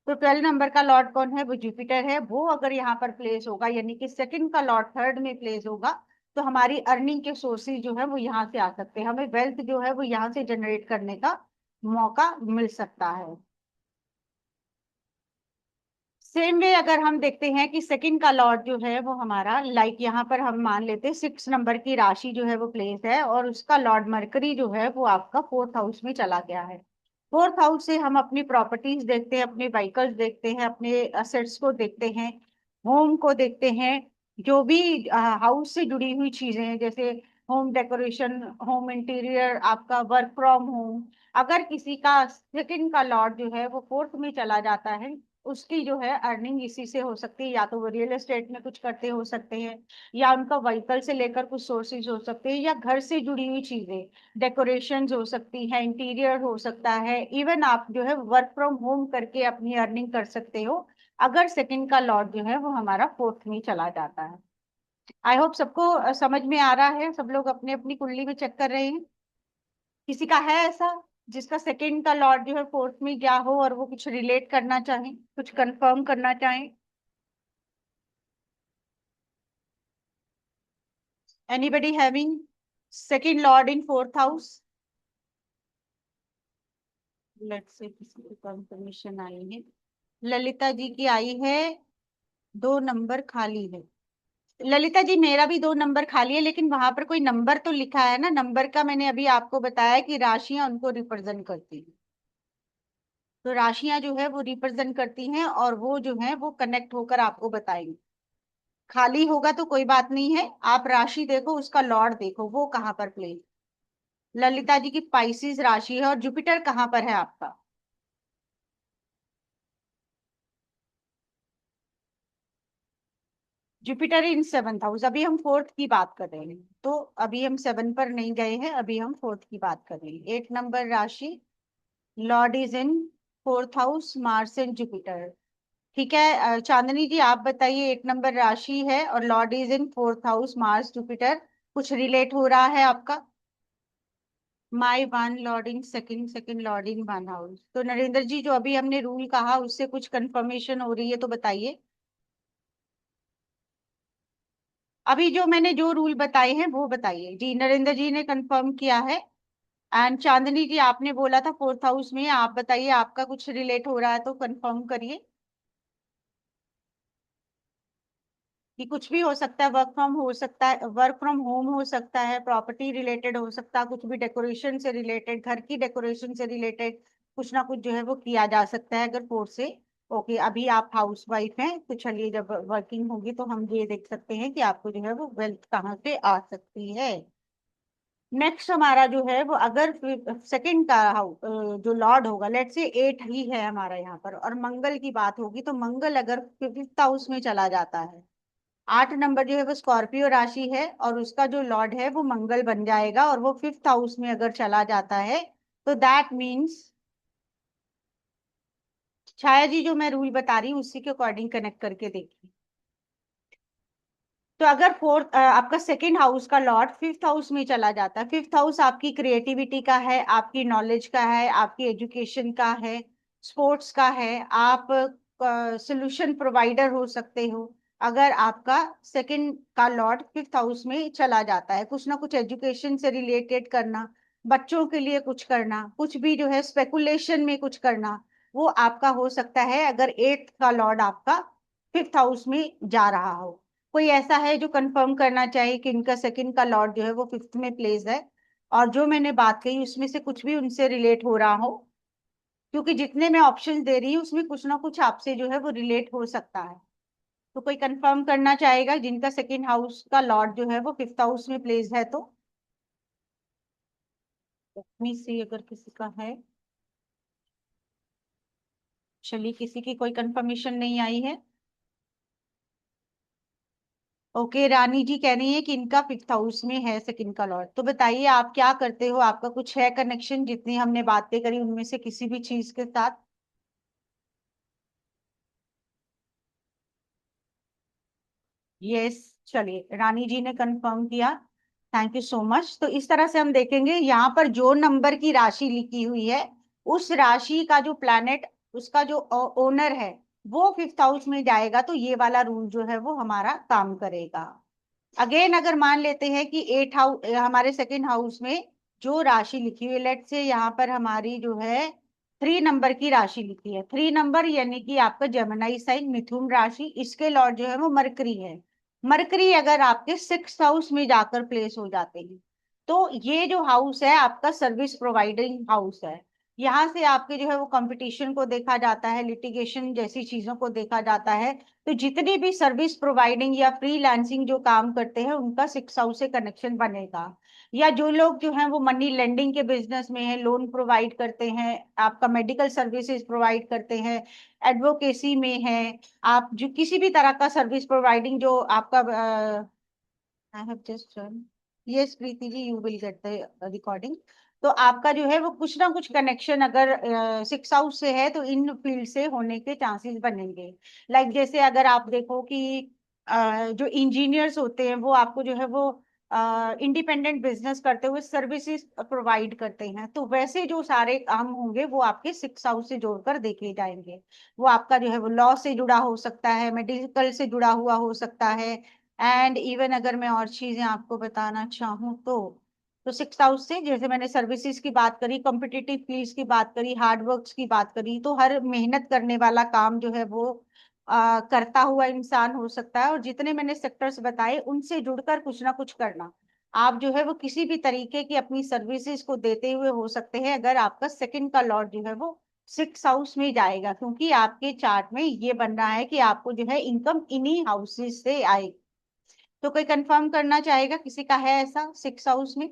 तो 12 नंबर का लॉर्ड कौन है, वो जुपिटर है। वो अगर यहाँ पर प्लेस होगा, यानी कि सेकंड का लॉर्ड थर्ड में प्लेस होगा, तो हमारी अर्निंग के सोर्सेज जो है वो यहाँ से आ सकते हैं, हमें वेल्थ जो है वो यहाँ से जनरेट करने का मौका मिल सकता है। सेम वे अगर हम देखते हैं कि सेकंड का लॉर्ड जो है वो हमारा, लाइक यहाँ पर हम मान लेते हैं 6 नंबर की राशि जो है वो प्लेस है, और उसका लॉर्ड मरकरी जो है वो आपका फोर्थ हाउस में चला गया है। फोर्थ हाउस से हम अपनी प्रॉपर्टीज देखते हैं, अपने व्हीकल्स देखते हैं, अपने असेट्स को देखते हैं, होम को देखते हैं, जो भी हाउस से जुड़ी हुई चीजें हैं, जैसे होम डेकोरेशन, होम इंटीरियर, आपका वर्क फ्रॉम होम। अगर किसी का सेकंड का लॉर्ड जो है वो फोर्थ में चला जाता है, उसकी जो है अर्निंग इसी से हो सकती है, या तो वो रियल एस्टेट में कुछ करते हो सकते हैं, या उनका व्हीकल से लेकर कुछ सोर्सेज हो सकते हैं, या घर से जुड़ी हुई चीजें, डेकोरेशन हो सकती है, इंटीरियर हो सकता है, इवन आप जो है वर्क फ्रॉम होम करके अपनी अर्निंग कर सकते हो, अगर सेकंड का लॉर्ड जो है वो हमारा फोर्थ में चला जाता है। आई होप सबको समझ में आ रहा है, सब लोग अपनी अपनी कुंडली में चेक कर रहे हैं। किसी का है ऐसा जिसका सेकंड का लॉर्ड जो है फोर्थ में गया हो, और वो कुछ रिलेट करना चाहे, कुछ कंफर्म करना चाहे? Anybody having second Lord in fourth house? Let's say किसी को कंफर्मेशन आई है। ललिता जी की आई है, 2 नंबर खाली है। ललिता जी, मेरा भी 2 नंबर खाली है, लेकिन वहां पर कोई नंबर तो लिखा है ना, नंबर का मैंने अभी आपको बताया कि राशियां उनको रिप्रेजेंट करती हैं। तो राशियां जो है वो रिप्रेजेंट करती हैं, और वो जो है वो कनेक्ट होकर आपको बताएंगे। खाली होगा तो कोई बात नहीं है, आप राशि देखो, उसका लॉर्ड देखो वो कहाँ पर प्लेस। ललिता जी की पाइसिस राशि है, और जुपिटर कहाँ पर है आपका? Jupiter in 7th house. अभी हम फोर्थ की बात कर रहे हैं, तो अभी हम 7 पर नहीं गए हैं, अभी हम फोर्थ की बात कर रहे हैं। 8 नंबर राशि, Lord is in 4th house, Mars and Jupiter. ठीक है, चांदनी जी आप बताइए, 8 नंबर राशि है और Lord is in 4th house, Mars Jupiter, कुछ रिलेट हो रहा है आपका? My one Lord in second, second Lord in 1 house. तो नरेंद्र जी, जो अभी हमने रूल कहा उससे कुछ कंफर्मेशन हो रही है तो बताइए। अभी जो मैंने जो रूल बताए हैं वो बताइए जी। नरेंद्र जी ने कंफर्म किया है। एंड चांदनी जी आपने बोला था 4th हाउस में, आप बताइए आपका कुछ रिलेट हो रहा है तो कंफर्म करिए। कि कुछ भी हो सकता है, वर्क फ्रॉम हो सकता है, वर्क फ्रॉम होम हो सकता है, प्रॉपर्टी रिलेटेड हो सकता है, कुछ भी डेकोरेशन से रिलेटेड, घर की डेकोरेशन से रिलेटेड कुछ ना कुछ जो है वो किया जा सकता है अगर फोर्स से। ओके, अभी आप हाउस वाइफ हैं तो चलिए, जब वर्किंग होगी तो हम ये देख सकते हैं कि आपको जो है वो वेल्थ कहाँ से आ सकती है। नेक्स्ट हमारा जो है वो, अगर सेकंड का जो लॉर्ड होगा, लेट से 8 ही है हमारा यहाँ पर, और मंगल की बात होगी, तो मंगल अगर 5th हाउस में चला जाता है, 8 नंबर जो है वो स्कॉर्पियो राशि है और उसका जो लॉर्ड है वो मंगल बन जाएगा, और वो 5th हाउस में अगर चला जाता है, तो दैट मीन्स, छाया जी जो मैं रूल बता रही हूँ उसी के अकॉर्डिंग कनेक्ट करके देखिए। तो अगर फोर्थ आपका सेकंड हाउस का लॉर्ड 5th हाउस में चला जाता है, 5th हाउस आपकी क्रिएटिविटी का है, आपकी नॉलेज का है, आपकी एजुकेशन का है, स्पोर्ट्स का है, आप सोल्यूशन प्रोवाइडर हो सकते हो। अगर आपका सेकंड का लॉर्ड 5th हाउस में चला जाता है, कुछ ना कुछ एजुकेशन से रिलेटेड करना, बच्चों के लिए कुछ करना, कुछ भी जो है स्पेकुलेशन में कुछ करना, वो आपका हो सकता है अगर 8th का लॉर्ड आपका 5th हाउस में जा रहा हो। कोई ऐसा है जो कंफर्म करना चाहे कि इनका सेकंड का लॉर्ड जो है वो 5th में प्लेस है, और जो मैंने बात कही उसमें से कुछ भी उनसे रिलेट हो रहा हो? क्योंकि जितने मैं ऑप्शंस दे रही हूँ उसमें कुछ ना कुछ आपसे जो है वो रिलेट हो सकता है। तो कोई कंफर्म करना चाहेगा जिनका सेकंड हाउस का लॉर्ड जो है वो 5th हाउस में प्लेस है तो? में से अगर किसी का है, चलिए, किसी की कोई कंफर्मेशन नहीं आई है। ओके, रानी जी कह रही है कि इनका 5th हाउस में है सेकंड का लॉर्ड। तो बताइए आप क्या करते हो, आपका कुछ है कनेक्शन जितनी हमने बातें करी उनमें से किसी भी चीज के साथ? यस, चलिए, रानी जी ने कंफर्म किया। Thank you so much. तो इस तरह से हम देखेंगे यहाँ पर जो नंबर की राशि लिखी हुई है, उस राशि का जो प्लैनेट, उसका जो ओनर है, वो 5th हाउस में जाएगा, तो ये वाला रूल जो है वो हमारा काम करेगा। अगेन अगर मान लेते हैं कि 8 हाउस, हमारे सेकंड हाउस में जो राशि लिखी हुई है, लेट से यहाँ पर हमारी जो है 3 नंबर की राशि लिखी है, 3 नंबर यानी कि आपका जेमिनाई साइन, मिथुन राशि, इसके लॉर्ड जो है वो मरकरी है। मरकरी अगर आपके 6th हाउस में जाकर प्लेस हो जाते हैं, तो ये जो हाउस है आपका सर्विस प्रोवाइडिंग हाउस है। यहाँ से आपके जो है वो कंपटीशन को देखा जाता है, लिटिगेशन जैसी चीजों को देखा जाता है। तो जितनी भी सर्विस प्रोवाइडिंग या फ्रीलांसिंग जो काम करते हैं उनका 6 हाउस से कनेक्शन बनेगा। या जो लोग जो हैं वो मनी लेंडिंग के बिजनेस में है, लोन प्रोवाइड करते हैं, आपका मेडिकल सर्विसेज प्रोवाइड करते हैं, एडवोकेसी में है, आप जो किसी भी तरह का सर्विस प्रोवाइडिंग जो आपका, I have just done, yes Preeti ji, you will get the recording. तो आपका जो है वो कुछ ना कुछ कनेक्शन अगर 6 हाउस से है तो इन फील्ड से होने के चांसेस बनेंगे। लाइक जैसे अगर आप देखो कि जो इंजीनियर्स होते हैं वो आपको जो है वो इंडिपेंडेंट बिजनेस करते हुए सर्विसेज प्रोवाइड करते हैं, तो वैसे जो सारे काम होंगे वो आपके 6 हाउस से जोड़कर देखे जाएंगे। वो आपका जो है वो लॉ से जुड़ा हो सकता है, मेडिकल से जुड़ा हुआ हो सकता है, एंड इवन अगर मैं और चीजें आपको बताना चाहूँ तो 6 हाउस से, जैसे मैंने सर्विसेज की बात करी, कॉम्पिटिटिव फील्ड्स की बात करी, हार्ड वर्क्स की बात करी, तो हर मेहनत करने वाला काम जो है वो करता हुआ इंसान हो सकता है, और जितने मैंने सेक्टर्स बताए उनसे जुड़कर कुछ ना कुछ करना, आप जो है वो किसी भी तरीके की अपनी सर्विसेज को देते हुए हो सकते हैं अगर आपका सेकंड का लॉर्ड जो है वो 6 हाउस में जाएगा, क्योंकि आपके चार्ट में ये बन रहा है कि आपको जो है इनकम इन्हीं हाउसेज से आएगी। तो कोई कंफर्म करना चाहेगा, किसी का है ऐसा 6 हाउस में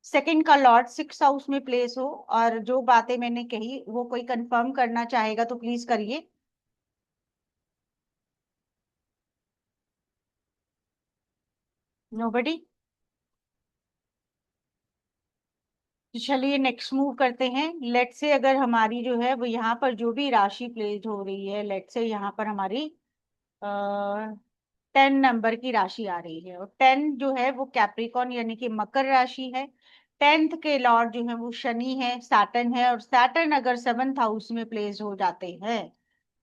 सेकंड का लॉर्ड 6 हाउस में प्लेस हो, और जो बातें मैंने कही वो कोई कंफर्म करना चाहेगा तो प्लीज करिए। नोबडी। तो चलिए नेक्स्ट मूव करते हैं। लेट से अगर हमारी जो है वो यहाँ पर जो भी राशि प्लेस हो रही है, लेट से यहाँ पर हमारी 10 नंबर की राशि आ रही है, और 10 जो है वो कैप्रिकॉन यानी कि मकर राशि है। 10th के लॉर्ड जो है वो शनि है, सैटर्न है, और सैटर्न अगर 7th हाउस में प्लेस हो जाते हैं,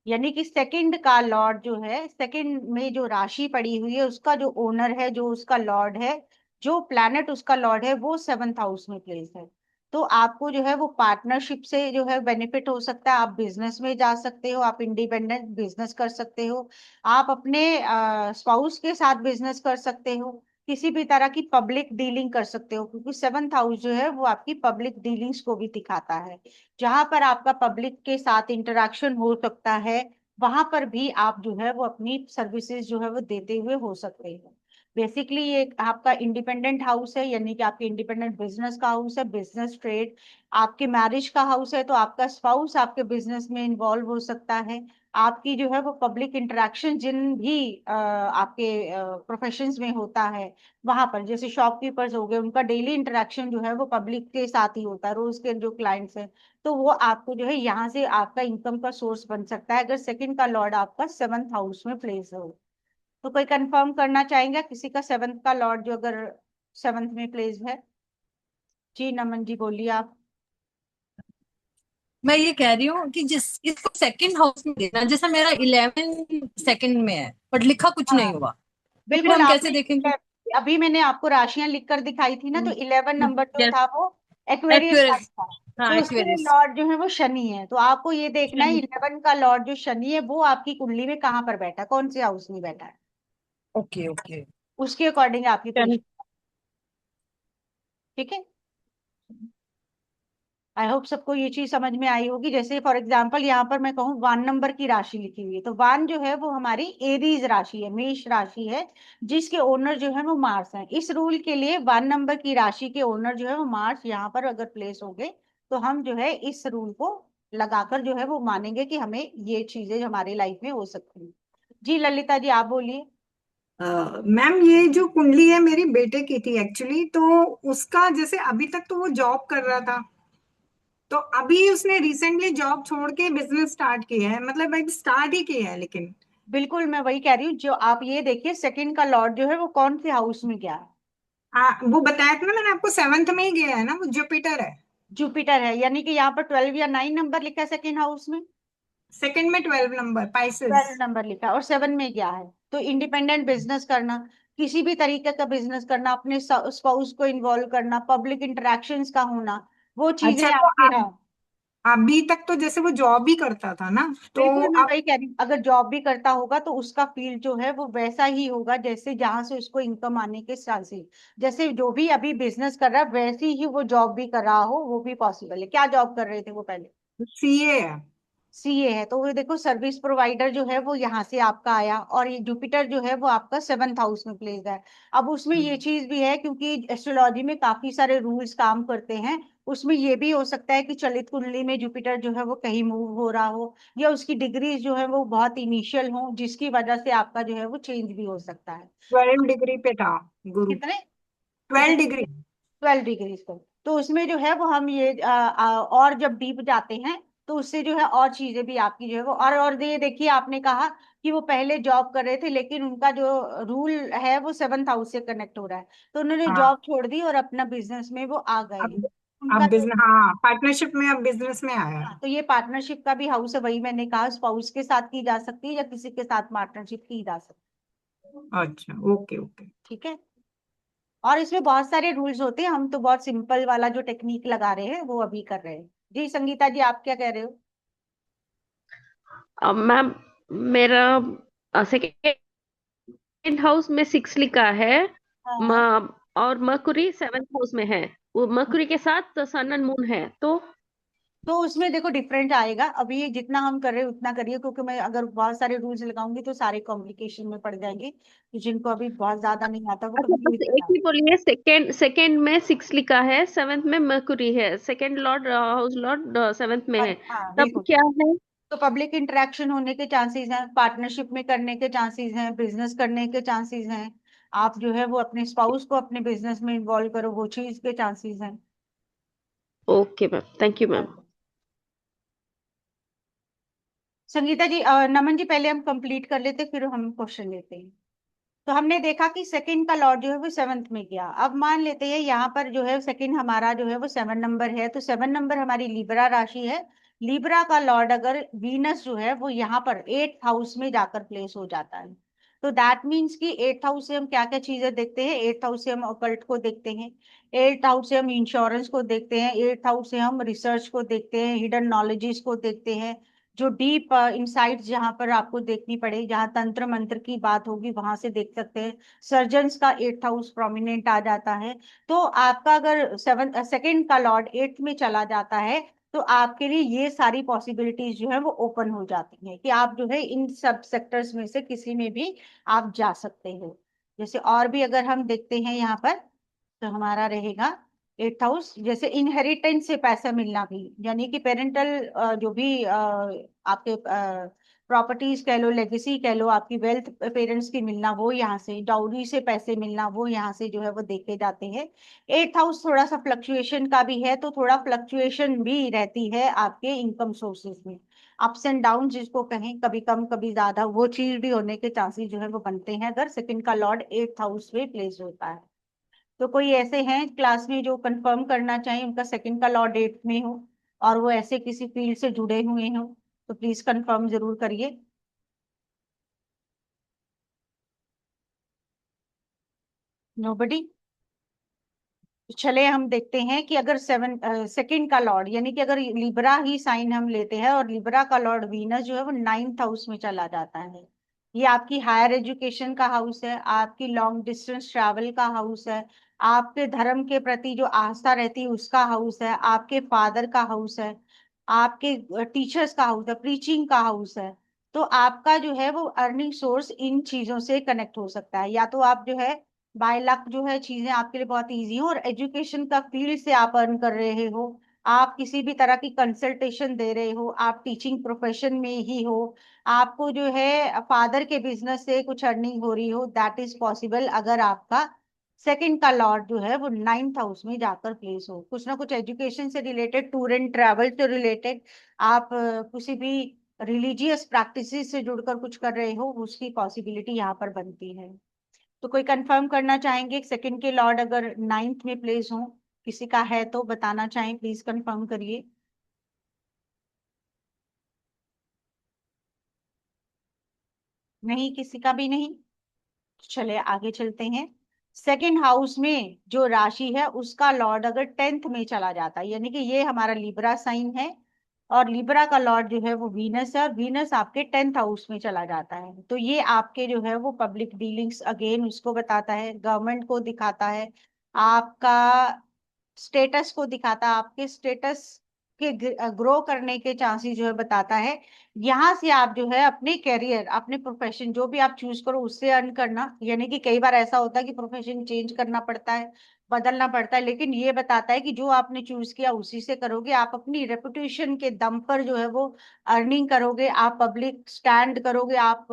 यानी कि सेकंड का लॉर्ड जो है, सेकंड में जो राशि पड़ी हुई है उसका जो ओनर है, जो उसका लॉर्ड है, जो प्लैनेट उसका लॉर्ड है, वो 7th हाउस में प्लेस है। तो आपको जो है वो पार्टनरशिप से जो है बेनिफिट हो सकता है। आप बिजनेस में जा सकते हो, आप इंडिपेंडेंट बिजनेस कर सकते हो, आप अपने स्पाउस के साथ बिजनेस कर सकते हो, किसी भी तरह की पब्लिक डीलिंग कर सकते हो, क्योंकि 7th हाउस जो है वो आपकी पब्लिक डीलिंग्स को भी दिखाता है। जहां पर आपका पब्लिक के साथ इंटरेक्शन हो सकता है, वहां पर भी आप जो है वो अपनी सर्विसेज जो है वो देते हुए हो सकते हैं। बेसिकली ये आपका इंडिपेंडेंट हाउस है, यानी कि आपके इंडिपेंडेंट बिजनेस का हाउस है, बिजनेस ट्रेड। आपके मैरिज का हाउस है, तो आपका स्पाउस आपके बिजनेस में इन्वॉल्व हो सकता है। आपकी जो है वो पब्लिक इंटरेक्शन जिन भी आपके प्रोफेशंस में होता है, वहां पर जैसे शॉपकीपर्स हो गए, उनका डेली इंटरेक्शन जो है वो पब्लिक के साथ ही होता है, रोज के जो क्लाइंट्स हैं, तो वो आपको जो है यहाँ से आपका इनकम का सोर्स बन सकता है, अगर सेकंड का लॉर्ड आपका 7th हाउस में प्लेस हो। तो कोई कंफर्म करना चाहेंगे किसी का 7th का लॉर्ड जो अगर 7th में प्लेस है? जी नमन जी बोलिए आप। मैं ये कह रही हूँ कि जिस इसको सेकंड हाउस में देना, जैसे मेरा 11 सेकंड में है पर लिखा कुछ हाँ नहीं हुआ, तो फिर बिल्कुल, हम कैसे आपने देखेंगे? अभी मैंने आपको राशियां लिखकर दिखाई थी ना, तो 11 नंबर जो यस। था वो एक्वेरियस का एक्यूरेस। था। हाँ, तो उसके एक्यूरेस। लॉर्ड जो है वो शनि है, तो आपको ये देखना है 11 का लॉर्ड जो शनि है वो आपकी कुंडली में कहाँ पर बैठा है, कौन से हाउस में बैठा है, ओके, ओके। उसके अकॉर्डिंग आपकी पोजीशन। ठीक है। आई होप सबको ये चीज समझ में आई होगी। जैसे फॉर एग्जाम्पल यहाँ पर मैं कहूँ 1 नंबर की राशि लिखी हुई है, तो 1 जो है वो हमारी एरीज राशि है, मेष राशि है, जिसके ओनर जो है वो मार्स है। इस रूल के लिए 1 नंबर की राशि के ओनर जो है वो मार्स यहाँ पर अगर प्लेस हो गए, तो हम जो है इस रूल को लगाकर जो है वो मानेंगे कि हमें ये चीजें हमारी लाइफ में हो सकती है। जी ललिता जी आप बोलिए। मैम, ये जो कुंडली है मेरी बेटे की थी एक्चुअली। तो उसका जैसे अभी तक तो वो जॉब कर रहा था, तो अभी उसने रिसेंटली जॉब छोड़ के बिजनेस स्टार्ट किया है, मतलब अभी स्टार्ट ही किया है लेकिन। बिल्कुल मैं वही कह रही हूँ, जो आप ये देखिए सेकंड का लॉर्ड जो है वो कौन से हाउस में गया है? वो बताया था ना मैंने आपको, 7th में ही गया है ना, वो जुपिटर है। जुपिटर है, यानी कि यहाँ पर 12 या 9 नंबर लिखा है सेकंड हाउस में। सेकंड में 12 नंबर पाइसेस। 12 नंबर लिखा है और 7 में क्या है, तो इंडिपेंडेंट बिजनेस करना, किसी भी तरीके का बिजनेस करना, अपने स्पाउस को इन्वॉल्व करना, पब्लिक इंटरेक्शंस का होना, वो चीजें अच्छा, तो आपके यहाँ। अभी तक तो जैसे वो जॉब ही करता था ना, तो बिल्कुल मैं अब। वही कह रही हूँ, अगर जॉब भी करता होगा तो उसका फील्ड जो है वो वैसा ही होगा जैसे जहां से उसको इनकम आने के चांसेस, जैसे जो भी अभी बिजनेस कर रहा है वैसे ही वो जॉब भी कर रहा हो, वो भी पॉसिबल है। क्या जॉब कर रहे थे वो पहले? सीए है। सीए है, तो वो देखो सर्विस प्रोवाइडर जो है वो यहाँ से आपका आया, और ये जुपिटर जो है वो आपका 7th हाउस में प्लेस है। अब उसमें ये चीज भी है, क्योंकि एस्ट्रोलॉजी में काफी सारे रूल्स काम करते हैं, उसमें ये भी हो सकता है कि चलित कुंडली में जुपिटर जो है वो कहीं मूव हो रहा हो, या उसकी डिग्रीज जो है वो बहुत इनिशियल हो, जिसकी वजह से आपका जो है वो चेंज भी हो सकता है। 12 डिग्री पे था गुरु। कितने? 12 डिग्री। 12 डिग्रीज पर, तो उसमें जो है वो हम ये और जब डीप जाते हैं तो उससे जो है और चीजें भी आपकी जो है वो, और ये देखिए आपने कहा कि वो पहले जॉब कर रहे थे, लेकिन उनका जो रूल है वो 7th हाउस से कनेक्ट हो रहा है, तो उन्होंने हाँ। जॉब छोड़ दी और अपना बिजनेस में वो आ गए हैं। अब उनका अब जो, बिजनेस, हाँ, पार्टनरशिप में अब बिजनेस में आया है। हाँ, तो ये पार्टनरशिप का भी हाउस है, वही मैंने कहा स्पाउस के साथ की जा सकती है या किसी के साथ पार्टनरशिप की जा सकती अच्छा, ओके ओके। है। ठीक है। और इसमें बहुत सारे रूल्स होते हैं, हम तो बहुत सिंपल वाला जो टेक्निक लगा रहे हैं वो अभी कर रहे हैं। जी संगीता जी आप क्या कह रहे हो? मैम, मेरा सेकेंड हाउस में 6 लिखा है। हाँ और मरकुरी 7th हाउस में है। वो मरकुरी के साथ सन एंड मून है, तो तो उसमें देखो डिफरेंट आएगा, अभी ये जितना हम कर रहे हैं उतना करिए, क्योंकि मैं अगर बहुत सारे रूल्स लगाऊंगी तो सारे कॉम्प्लिकेशन में पड़ जाएंगे, तो जिनको अभी बहुत ज्यादा नहीं आता वो अच्छा, कंफ्यूज बस हो एक ही जाएंगे। बोलिए। सेकेंड सेकेंड में 6 लिखा है, 7th में मरकुरी है, second Lord house Lord 7th में है। हाँ तब बिल्कुल। क्या है? तो पब्लिक इंटरेक्शन होने के चांसेस हैं, पार्टनरशिप में करने के चांसेस हैं, बिजनेस करने के चांसेस हैं, आप जो है वो अपने स्पाउस को अपने बिजनेस में इन्वॉल्व करो, वो चीज के चांसेस हैं। Okay ma'am, thank you ma'am. Sangeeta ji, Naman ji, पहले हम कंप्लीट कर लेते फिर हम क्वेश्चन लेते हैं। तो हमने देखा कि सेकंड का लॉर्ड जो है वो सेवंथ में गया। अब मान लेते हैं यहाँ पर जो है सेकंड हमारा जो है वो 7 नंबर है, तो 7 नंबर हमारी लिब्रा राशि है। लिब्रा का लॉर्ड अगर वीनस जो है वो यहाँ पर 8th हाउस में जाकर प्लेस हो जाता है, तो दैट मीन्स कि 8th हाउस से हम क्या क्या चीजें देखते हैं। 8th हाउस से हम ऑकल्ट को देखते हैं, 8th हाउस से हम इंश्योरेंस को देखते हैं, 8th हाउस से हम रिसर्च को देखते हैं, हिडन नॉलेजेस को देखते हैं, जो डीप इंसाइट्स जहां पर आपको देखनी पड़े, जहां तंत्र मंत्र की बात होगी वहां से देख सकते हैं। सर्जन्स का 8th हाउस प्रोमिनेंट आ जाता है। तो आपका अगर सेकंड का लॉर्ड 8th में चला जाता है, तो आपके लिए ये सारी पॉसिबिलिटीज जो है वो ओपन हो जाती हैं कि आप जो है इन सब सेक्टर्स में से किसी में भी आप जा सकते हो। जैसे और भी अगर हम देखते हैं यहाँ पर, तो हमारा रहेगा 8th हाउस, जैसे इनहेरिटेंस से पैसा मिलना भी, यानी कि पेरेंटल जो भी आपके प्रॉपर्टीज कह लो, लेगेसी कह लो, आपकी वेल्थ पेरेंट्स की मिलना, वो यहाँ से डाउरी से पैसे मिलना, वो यहाँ से जो है वो देखे जाते हैं। 8th हाउस थोड़ा सा फ्लक्चुएशन का भी है, तो थोड़ा फ्लक्चुएशन भी रहती है आपके इनकम सोर्सेज में, अप्स एंड डाउन जिसको कहें, कभी कम कभी ज्यादा, वो चीज भी होने के चांसेस जो है वो बनते हैं अगर सेकंड का लॉर्ड 8th हाउस में प्लेस होता है। तो कोई ऐसे हैं क्लास में जो कंफर्म करना चाहें उनका सेकंड का लॉ डेट में हो और वो ऐसे किसी फील्ड से जुड़े हुए हो, तो प्लीज कंफर्म जरूर करिए। नोबडी? चले हम देखते हैं कि अगर सेकंड का लॉर्ड, यानी कि अगर लिब्रा ही साइन हम लेते हैं और लिब्रा का लॉर्ड वीनस जो है वो 9th हाउस में चला जाता है, ये आपकी हायर एजुकेशन का हाउस है, आपकी लॉन्ग डिस्टेंस ट्रैवल का हाउस है, आपके धर्म के प्रति जो आस्था रहती है उसका हाउस है, आपके फादर का हाउस है, आपके टीचर्स का हाउस है, प्रीचिंग का हाउस है। तो आपका जो है वो अर्निंग सोर्स इन चीजों से कनेक्ट हो सकता है, या तो आप जो है बाय लक जो है चीजें आपके लिए बहुत इजी हो और एजुकेशन का फील्ड से आप अर्न कर रहे हो, आप किसी भी तरह की कंसल्टेशन दे रहे हो, आप टीचिंग प्रोफेशन में ही हो, आपको जो है फादर के बिजनेस से कुछ अर्निंग हो रही हो, दैट इज पॉसिबल अगर आपका सेकंड का लॉर्ड जो है वो 9th हाउस में जाकर प्लेस हो। कुछ ना कुछ एजुकेशन से रिलेटेड, टूर एंड ट्रैवल से रिलेटेड, आप किसी भी रिलीजियस प्रैक्टिसेस से जुड़कर कुछ कर रहे हो, उसकी पॉसिबिलिटी यहाँ पर बनती है। तो कोई कंफर्म करना चाहेंगे सेकंड के लॉर्ड अगर 9th में प्लेस हो, किसी का है तो बताना चाहें, प्लीज कंफर्म करिए। नहीं, किसी का भी नहीं? चले आगे चलते हैं। सेकंड हाउस में जो राशि है उसका लॉर्ड अगर 10th में चला जाता है, यानी कि ये हमारा लिब्रा साइन है और लिब्रा का लॉर्ड जो है वो वीनस है और वीनस आपके 10th हाउस में चला जाता है, तो ये आपके जो है वो पब्लिक डीलिंग्स अगेन उसको बताता है, गवर्नमेंट को दिखाता है, आपका स्टेटस को दिखाता है, आपके स्टेटस के ग्रो करने के चांसेस जो है बताता है। यहाँ से आप जो है अपने करियर, अपने प्रोफेशन जो भी आप चूज करो उससे अर्न करना, यानी कि कई बार ऐसा होता है कि प्रोफेशन चेंज करना पड़ता है, बदलना पड़ता है, लेकिन ये बताता है कि जो आपने चूज किया उसी से करोगे, आप अपनी रेपुटेशन के दम पर जो है वो अर्निंग करोगे, आप पब्लिक स्टैंड करोगे, आप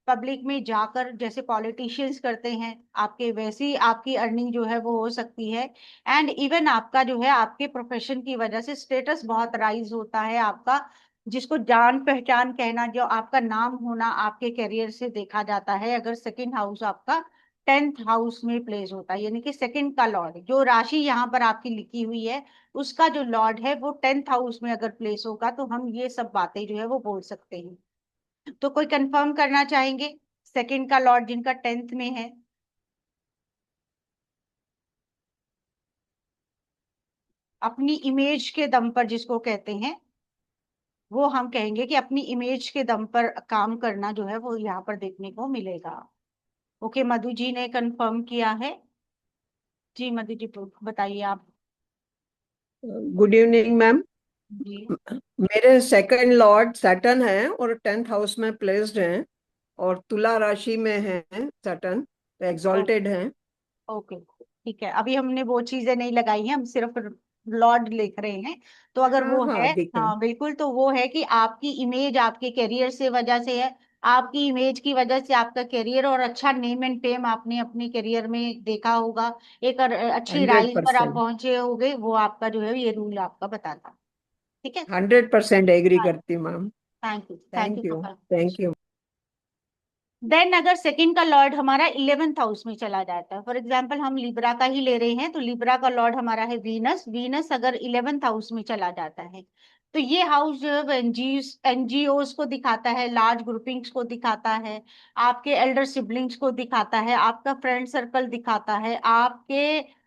पब्लिक में जाकर जैसे पॉलिटिशियंस करते हैं आपके, वैसी आपकी अर्निंग जो है वो हो सकती है। एंड इवन आपका जो है आपके प्रोफेशन की वजह से स्टेटस बहुत राइज होता है आपका, जिसको जान पहचान कहना, जो आपका नाम होना आपके करियर से देखा जाता है अगर सेकंड हाउस आपका 10th हाउस में प्लेस होता है, यानी कि सेकंड का लॉर्ड जो राशि यहाँ पर आपकी लिखी हुई है उसका जो लॉर्ड है वो 10th हाउस में अगर प्लेस होगा, तो हम ये सब बातें जो है वो बोल सकते हैं। तो कोई कंफर्म करना चाहेंगे सेकंड का लॉर्ड जिनका 10th में है? अपनी इमेज के दम पर जिसको कहते हैं, वो हम कहेंगे कि अपनी इमेज के दम पर काम करना जो है वो यहाँ पर देखने को मिलेगा। ओके, मधु जी ने कंफर्म किया है। जी मधु जी, बताइए आप। Good evening ma'am. जी। मेरे सेकंड लॉर्ड सैटर्न है और 10th हाउस में प्लेस्ड हैं और तुला राशि में है सैटर्न, एग्जॉल्टेड हैं। ओके, ठीक है, अभी हमने वो चीजें नहीं लगाई हैं, हम सिर्फ लॉर्ड लिख रहे हैं। तो अगर हाँ वो हाँ है, दिख रहे हैं। हाँ बिल्कुल, तो वो है कि आपकी इमेज आपके करियर से वजह से है, आपकी इमेज की वजह से आपका करियर और अच्छा नेम एंड फेम आपने अपने करियर में देखा होगा, एक अच्छी हंड्रेड राइज पर आप परसेंट पहुंचे होगे, वो आपका जो है ये रूल आपका बताता। ठीक है। 100% एग्री करती हूँ ma'am. Thank you thank you. For thank you. Then अगर सेकंड का लॉर्ड हमारा 11th हाउस में चला जाता है, फॉर एग्जांपल हम लिब्रा का ही ले रहे हैं, तो लिब्रा का लॉर्ड हमारा है वीनस। वीनस अगर 11th हाउस में चला जाता है तो ये हाउस जो है एनजीओस को दिखाता है, लार्ज ग्रुपिंग्स को दिखाता है, आपके एल्डर सिबलिंग्स को दिखाता है, आपका फ्रेंड सर्कल दिखाता है,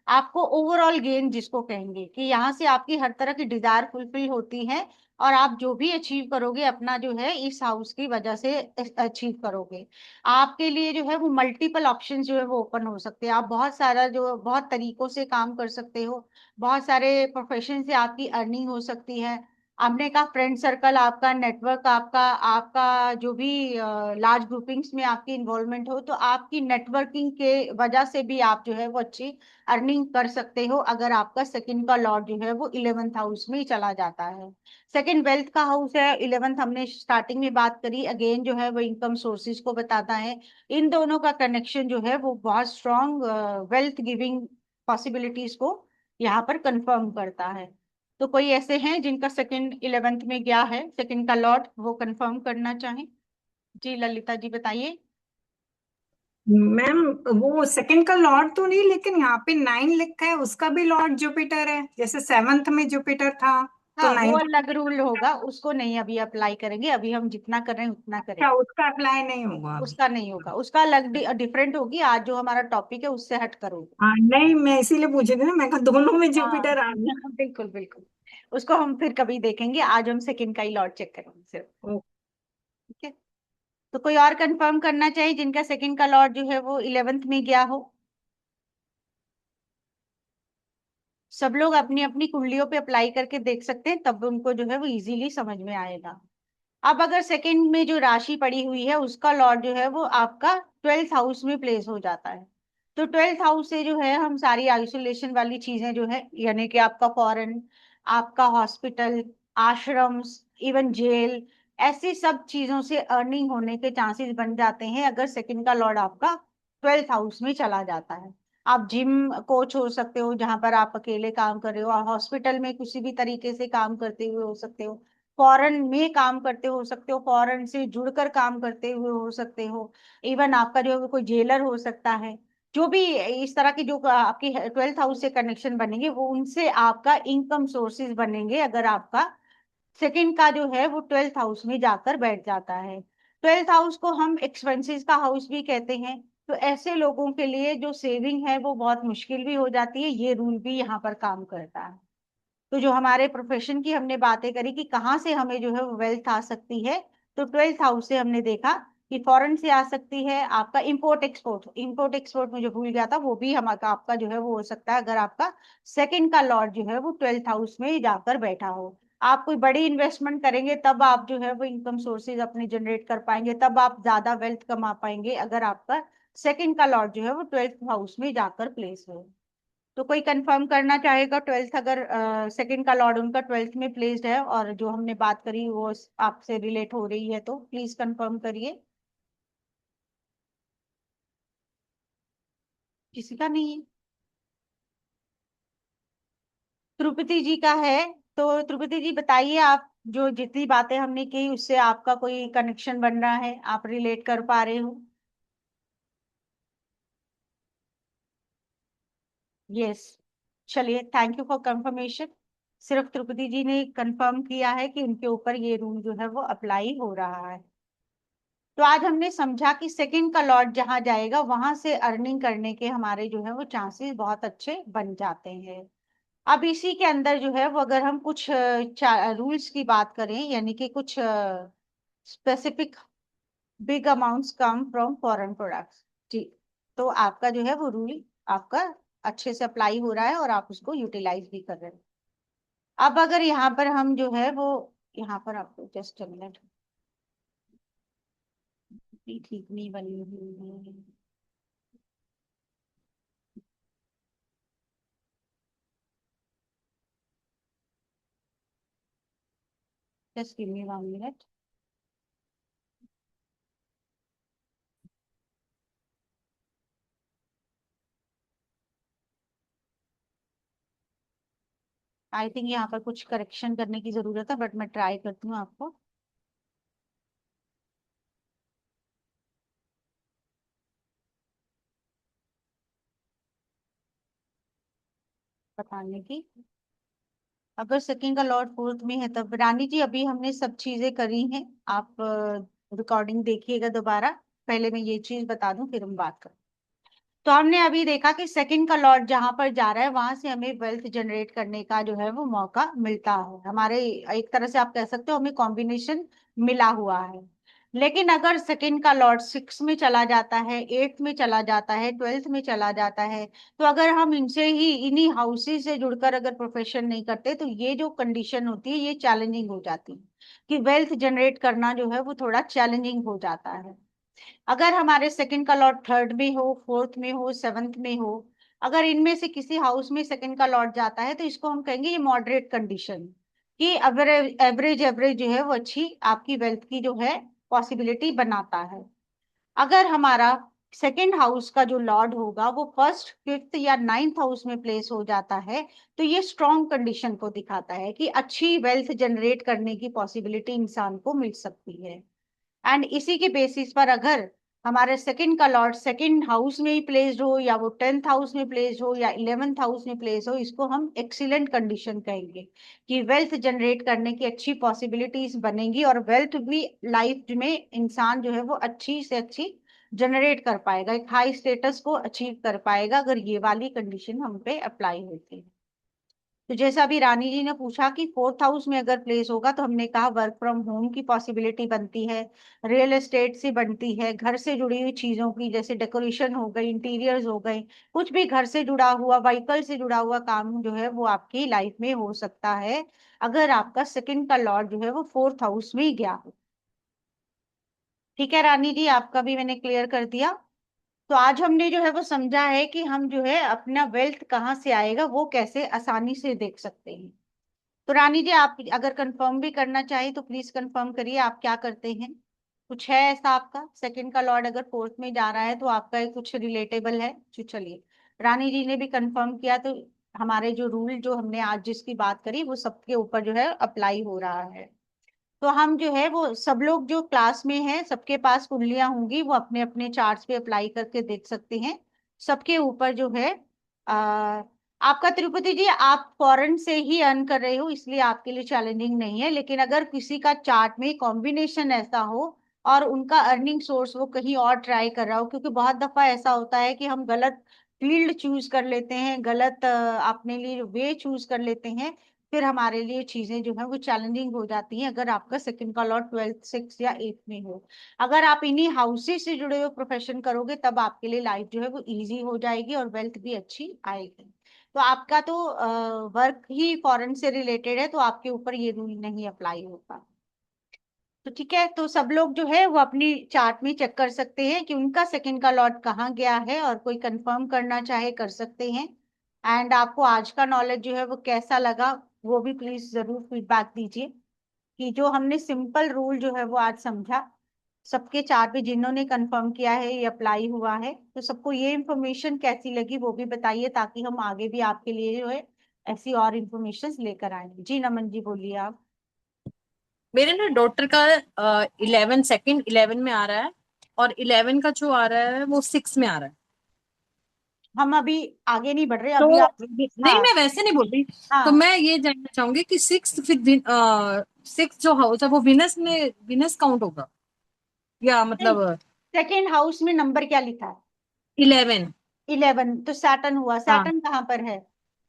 आपको ओवरऑल गेन जिसको कहेंगे कि यहाँ से आपकी हर तरह की डिजायर फुलफिल होती है, और आप जो भी अचीव करोगे अपना जो है इस हाउस की वजह से अचीव करोगे। आपके लिए जो है वो मल्टीपल ऑप्शन जो है वो ओपन हो सकते हैं, आप बहुत तरीकों से काम कर सकते हो, बहुत सारे प्रोफेशन से आपकी अर्निंग हो सकती है। आपने कहा फ्रेंड सर्कल आपका, नेटवर्क आपका, आपका जो भी लार्ज ग्रुपिंग्स में आपकी इन्वॉल्वमेंट हो, तो आपकी नेटवर्किंग के वजह से भी आप जो है वो अच्छी अर्निंग कर सकते हो, अगर आपका सेकंड का लॉर्ड जो है वो 11th हाउस में ही चला जाता है। सेकंड वेल्थ का हाउस है 11th, हमने स्टार्टिंग में बात करी, अगेन जो है वो इनकम सोर्सेज को बताता है। इन दोनों का कनेक्शन जो है वो बहुत स्ट्रॉन्ग वेल्थ गिविंग पॉसिबिलिटीज को यहाँ पर कंफर्म करता है। तो कोई ऐसे हैं जिनका सेकंड 11th में गया है, सेकंड का लॉर्ड, वो कंफर्म करना चाहें? जी ललिता जी बताइए। मैम वो सेकंड का लॉर्ड तो नहीं, लेकिन यहाँ पे 9 लिखा है, उसका भी लॉर्ड जुपिटर है, जैसे 7th में जुपिटर था तो हाँ वो 9th। अलग रूल होगा, उसको नहीं अभी अप्लाई करेंगे, अभी हम जितना कर रहे हैं उतना अच्छा, करेंगे। उसका अप्लाई नहीं होगा अभी। उसका नहीं होगा, उसका अलग डिफरेंट होगी, आज जो हमारा टॉपिक है उससे हट कर होगी। हाँ नहीं, मैं इसीलिए पूछी थी ना, मैं कहा दोनों में हाँ जुपिटर आ गया। बिल्कुल बिल्कुल, उसको हम फिर कभी देखेंगे, आज हम सेकंड का ही लॉट चेक करेंगे सिर्फ। ओ, ठीक है। तो कोई और कंफर्म करना चाहिए जिनका सेकंड का लॉट जो है वो 11th में गया हो? सब लोग अपनी अपनी कुंडलियों पे अप्लाई करके देख सकते हैं, तब उनको जो है वो इजीली समझ में आएगा। अब अगर सेकंड में जो राशि पड़ी हुई है उसका लॉर्ड जो है वो आपका 12th हाउस में प्लेस हो जाता है, तो 12th हाउस से जो है हम सारी आइसोलेशन वाली चीजें जो है, यानी कि आपका फॉरेन, आपका हॉस्पिटल, आश्रम्स, इवन जेल, ऐसी सब चीजों से अर्निंग होने के चांसेस बन जाते हैं अगर सेकंड का लॉर्ड आपका 12th हाउस में चला जाता है। आप जिम कोच हो सकते हो जहां पर आप अकेले काम कर रहे हो, हॉस्पिटल में किसी भी तरीके से काम करते हुए हो सकते हो, फॉरेन में काम करते हो सकते हो, फॉरेन से जुड़कर काम करते हुए हो सकते हो, इवन आपका जो है कोई जेलर हो सकता है। जो भी इस तरह की जो आपकी 12th हाउस से कनेक्शन बनेंगे वो उनसे आपका इनकम सोर्सेज बनेंगे, अगर आपका सेकंड का जो है वो 12th हाउस में जाकर बैठ जाता है। 12th हाउस को हम एक्सपेंसेस का हाउस भी कहते हैं, तो ऐसे लोगों के लिए जो सेविंग है वो बहुत मुश्किल भी हो जाती है, ये रूल भी यहाँ पर काम करता है। तो जो हमारे प्रोफेशन की हमने बातें करी कि कहाँ से हमें जो है वो वेल्थ आ सकती है, तो 12th हाउस से हमने देखा कि फॉरेन से आ सकती है, आपका इंपोर्ट एक्सपोर्ट, इंपोर्ट एक्सपोर्ट में जो भूल गया था वो भी हम आपका जो है वो हो सकता है अगर आपका सेकंड का लॉर्ड जो है वो 12th हाउस में जाकर बैठा हो। आप कोई बड़ी इन्वेस्टमेंट करेंगे तब आप जो है वो इनकम सोर्सेज अपने जनरेट कर पाएंगे, तब आप ज्यादा वेल्थ कमा पाएंगे अगर आपका सेकंड का लॉर्ड जो है वो 12th हाउस में जाकर प्लेस हो। तो कोई कंफर्म करना चाहेगा 12th, अगर सेकंड का लॉर्ड उनका 12th में प्लेस्ड है और जो हमने बात करी वो आपसे रिलेट हो रही है, तो प्लीज कंफर्म करिए। किसी का नहीं है? त्रुपति जी का है, तो त्रुपति जी बताइए, आप जो जितनी बातें हमने की उससे आपका कोई कनेक्शन बन रहा है, आप रिलेट कर पा रहे हो? यस। चलिए, थैंक यू फॉर कंफर्मेशन। सिर्फ त्रुपति जी ने कंफर्म किया है कि उनके ऊपर ये रूल जो है वो अप्लाई हो रहा है। तो आज हमने समझा कि सेकंड का लॉट जहां जाएगा वहां से अर्निंग करने के हमारे जो है वो चांसेस बहुत अच्छे बन जाते हैं। अब इसी के अंदर जो है वो अगर हम कुछ रूल्स की बात करें, यानी कि कुछ specific big amounts come from foreign products, जी, तो आपका जो है वो रूल आपका अच्छे से अप्लाई हो रहा है और आप उसको यूटिलाइज भी कर रहे हैं। अब अगर यहाँ पर हम जो है वो, यहाँ पर आपको जस्ट मिनट, ठीक नहीं बनी हुई है, just give me 1 minute। I think यहाँ पर कुछ करेक्शन करने की जरूरत है, बट मैं ट्राई करती हूँ आपको बताने की। अगर सेकंड का लॉर्ड फोर्थ में है तब रानी जी अभी हमने सब चीजें करी हैं, आप रिकॉर्डिंग देखिएगा दोबारा। पहले मैं ये चीज बता दूं फिर हम बात करें। तो हमने अभी देखा कि सेकंड का लॉर्ड जहां पर जा रहा है वहां से हमें वेल्थ जनरेट करने का जो है वो मौका मिलता है, हमारे एक तरह से आप कह सकते हो हमें कॉम्बिनेशन मिला हुआ है। लेकिन अगर सेकंड का लॉर्ड सिक्स में चला जाता है, एट्थ में चला जाता है, ट्वेल्थ में चला जाता है, तो अगर हम इनसे ही इन्हीं हाउसेस से जुड़कर अगर प्रोफेशन नहीं करते तो ये जो कंडीशन होती है ये चैलेंजिंग हो जाती है, कि वेल्थ जनरेट करना जो है वो थोड़ा चैलेंजिंग हो जाता है। अगर हमारे सेकंड का लॉर्ड थर्ड में हो, फोर्थ में हो, सेवंथ में हो, अगर इनमें से किसी हाउस में सेकंड का लॉर्ड जाता है तो इसको हम कहेंगे ये मॉडरेट कंडीशन, कि एवरेज एवरेज एवरेज जो है वो अच्छी आपकी वेल्थ की जो है पॉसिबिलिटी बनाता है। अगर हमारा सेकंड हाउस का जो लॉर्ड होगा वो फर्स्ट, फिफ्थ या नाइन्थ हाउस में प्लेस हो जाता है, तो ये स्ट्रॉन्ग कंडीशन को दिखाता है कि अच्छी वेल्थ जनरेट करने की पॉसिबिलिटी इंसान को मिल सकती है। एंड इसी के बेसिस पर अगर हमारे सेकंड का लॉर्ड सेकंड हाउस में ही प्लेस्ड हो, या वो टेंथ हाउस में प्लेस्ड हो, या इलेवेंथ हाउस में प्लेस हो, इसको हम एक्सीलेंट कंडीशन कहेंगे, कि वेल्थ जनरेट करने की अच्छी पॉसिबिलिटीज बनेंगी और वेल्थ भी लाइफ में इंसान जो है वो अच्छी से अच्छी जनरेट कर पाएगा, एक हाई स्टेटस को अचीव कर पाएगा अगर ये वाली कंडीशन हम पे अप्लाई होती है। तो जैसा अभी रानी जी ने पूछा कि फोर्थ हाउस में अगर प्लेस होगा तो हमने कहा वर्क फ्रॉम होम की पॉसिबिलिटी बनती है, रियल एस्टेट से बनती है, घर से जुड़ी हुई चीजों की जैसे डेकोरेशन हो गई, इंटीरियर्स हो गए, कुछ भी घर से जुड़ा हुआ, व्हीकल से जुड़ा हुआ काम जो है वो आपकी लाइफ में हो सकता है अगर आपका सेकंड का लॉर्ड जो है वो फोर्थ हाउस में ही गया हो। ठीक है रानी जी, आपका भी मैंने क्लियर कर दिया। तो आज हमने जो है वो समझा है कि हम जो है अपना वेल्थ कहाँ से आएगा वो कैसे आसानी से देख सकते हैं। तो रानी जी आप अगर कंफर्म भी करना चाहें तो प्लीज कंफर्म करिए आप क्या करते हैं। कुछ है ऐसा आपका सेकंड का लॉर्ड अगर फोर्थ में जा रहा है तो आपका कुछ रिलेटेबल है तो चलिए। रानी जी ने भी कंफर्म किया, तो हमारे जो रूल जो हमने आज जिसकी बात करी वो सबके ऊपर जो है अप्लाई हो रहा है। तो हम जो है वो सब लोग जो क्लास में हैं सबके पास कुंडलियां होंगी, वो अपने अपने चार्ट्स पे अप्लाई करके देख सकते हैं। सबके ऊपर जो है आ, आपका तिरुपति जी आप फॉरेन से ही अर्न कर रहे हो इसलिए आपके लिए चैलेंजिंग नहीं है, लेकिन अगर किसी का चार्ट में कॉम्बिनेशन ऐसा हो और उनका अर्निंग सोर्स वो कहीं और ट्राई कर रहा हो, क्योंकि बहुत दफा ऐसा होता है कि हम गलत फील्ड चूज कर लेते हैं, गलत अपने लिए वे चूज कर लेते हैं, फिर हमारे लिए चीजें जो है वो चैलेंजिंग हो जाती हैं अगर आपका सेकंड का लॉट ट्वेल्थ सिक्स या एट्थ में हो। अगर आप इन्हीं हाउसेस से जुड़े हुए प्रोफेशन करोगे तब आपके लिए लाइफ जो है वो इजी हो जाएगी और वेल्थ भी अच्छी आएगी। तो आपका तो वर्क ही फॉरेन से रिलेटेड है तो आपके ऊपर ये रूल नहीं अप्लाई होगा। तो ठीक है, तो सब लोग जो है वो अपनी चार्ट में चेक कर सकते हैं कि उनका सेकंड का लॉट कहाँ गया है, और कोई कंफर्म करना चाहे कर सकते हैं। एंड आपको आज का नॉलेज जो है वो कैसा लगा वो भी प्लीज जरूर फीडबैक दीजिए, कि जो हमने सिंपल रूल जो है वो आज समझा सबके चार्ट पे जिन्होंने कंफर्म किया है ये अप्लाई हुआ है, तो सबको ये इंफॉर्मेशन कैसी लगी वो भी बताइए ताकि हम आगे भी आपके लिए जो है ऐसी और इंफॉर्मेशन लेकर आएंगे। जी नमन जी बोलिए आप। मेरे ना डॉटर का 11 सेकंड 11 में आ रहा है, और 11 का जो आ रहा है वो 6 में आ रहा है। हम अभी आगे नहीं बढ़ रहे तो अभी आप। नहीं, हाँ मैं वैसे नहीं बोल रही। तो हाँ। मैं ये जानना चाहूंगी कि सिक्स फिर सिक्स जो हाउस है वो विनस काउंट होगा, या मतलब सेकेंड हाउस में नंबर क्या लिखा है? 11। 11, तो सैटर्न हुआ, हाँ, सैटर्न कहाँ पर है?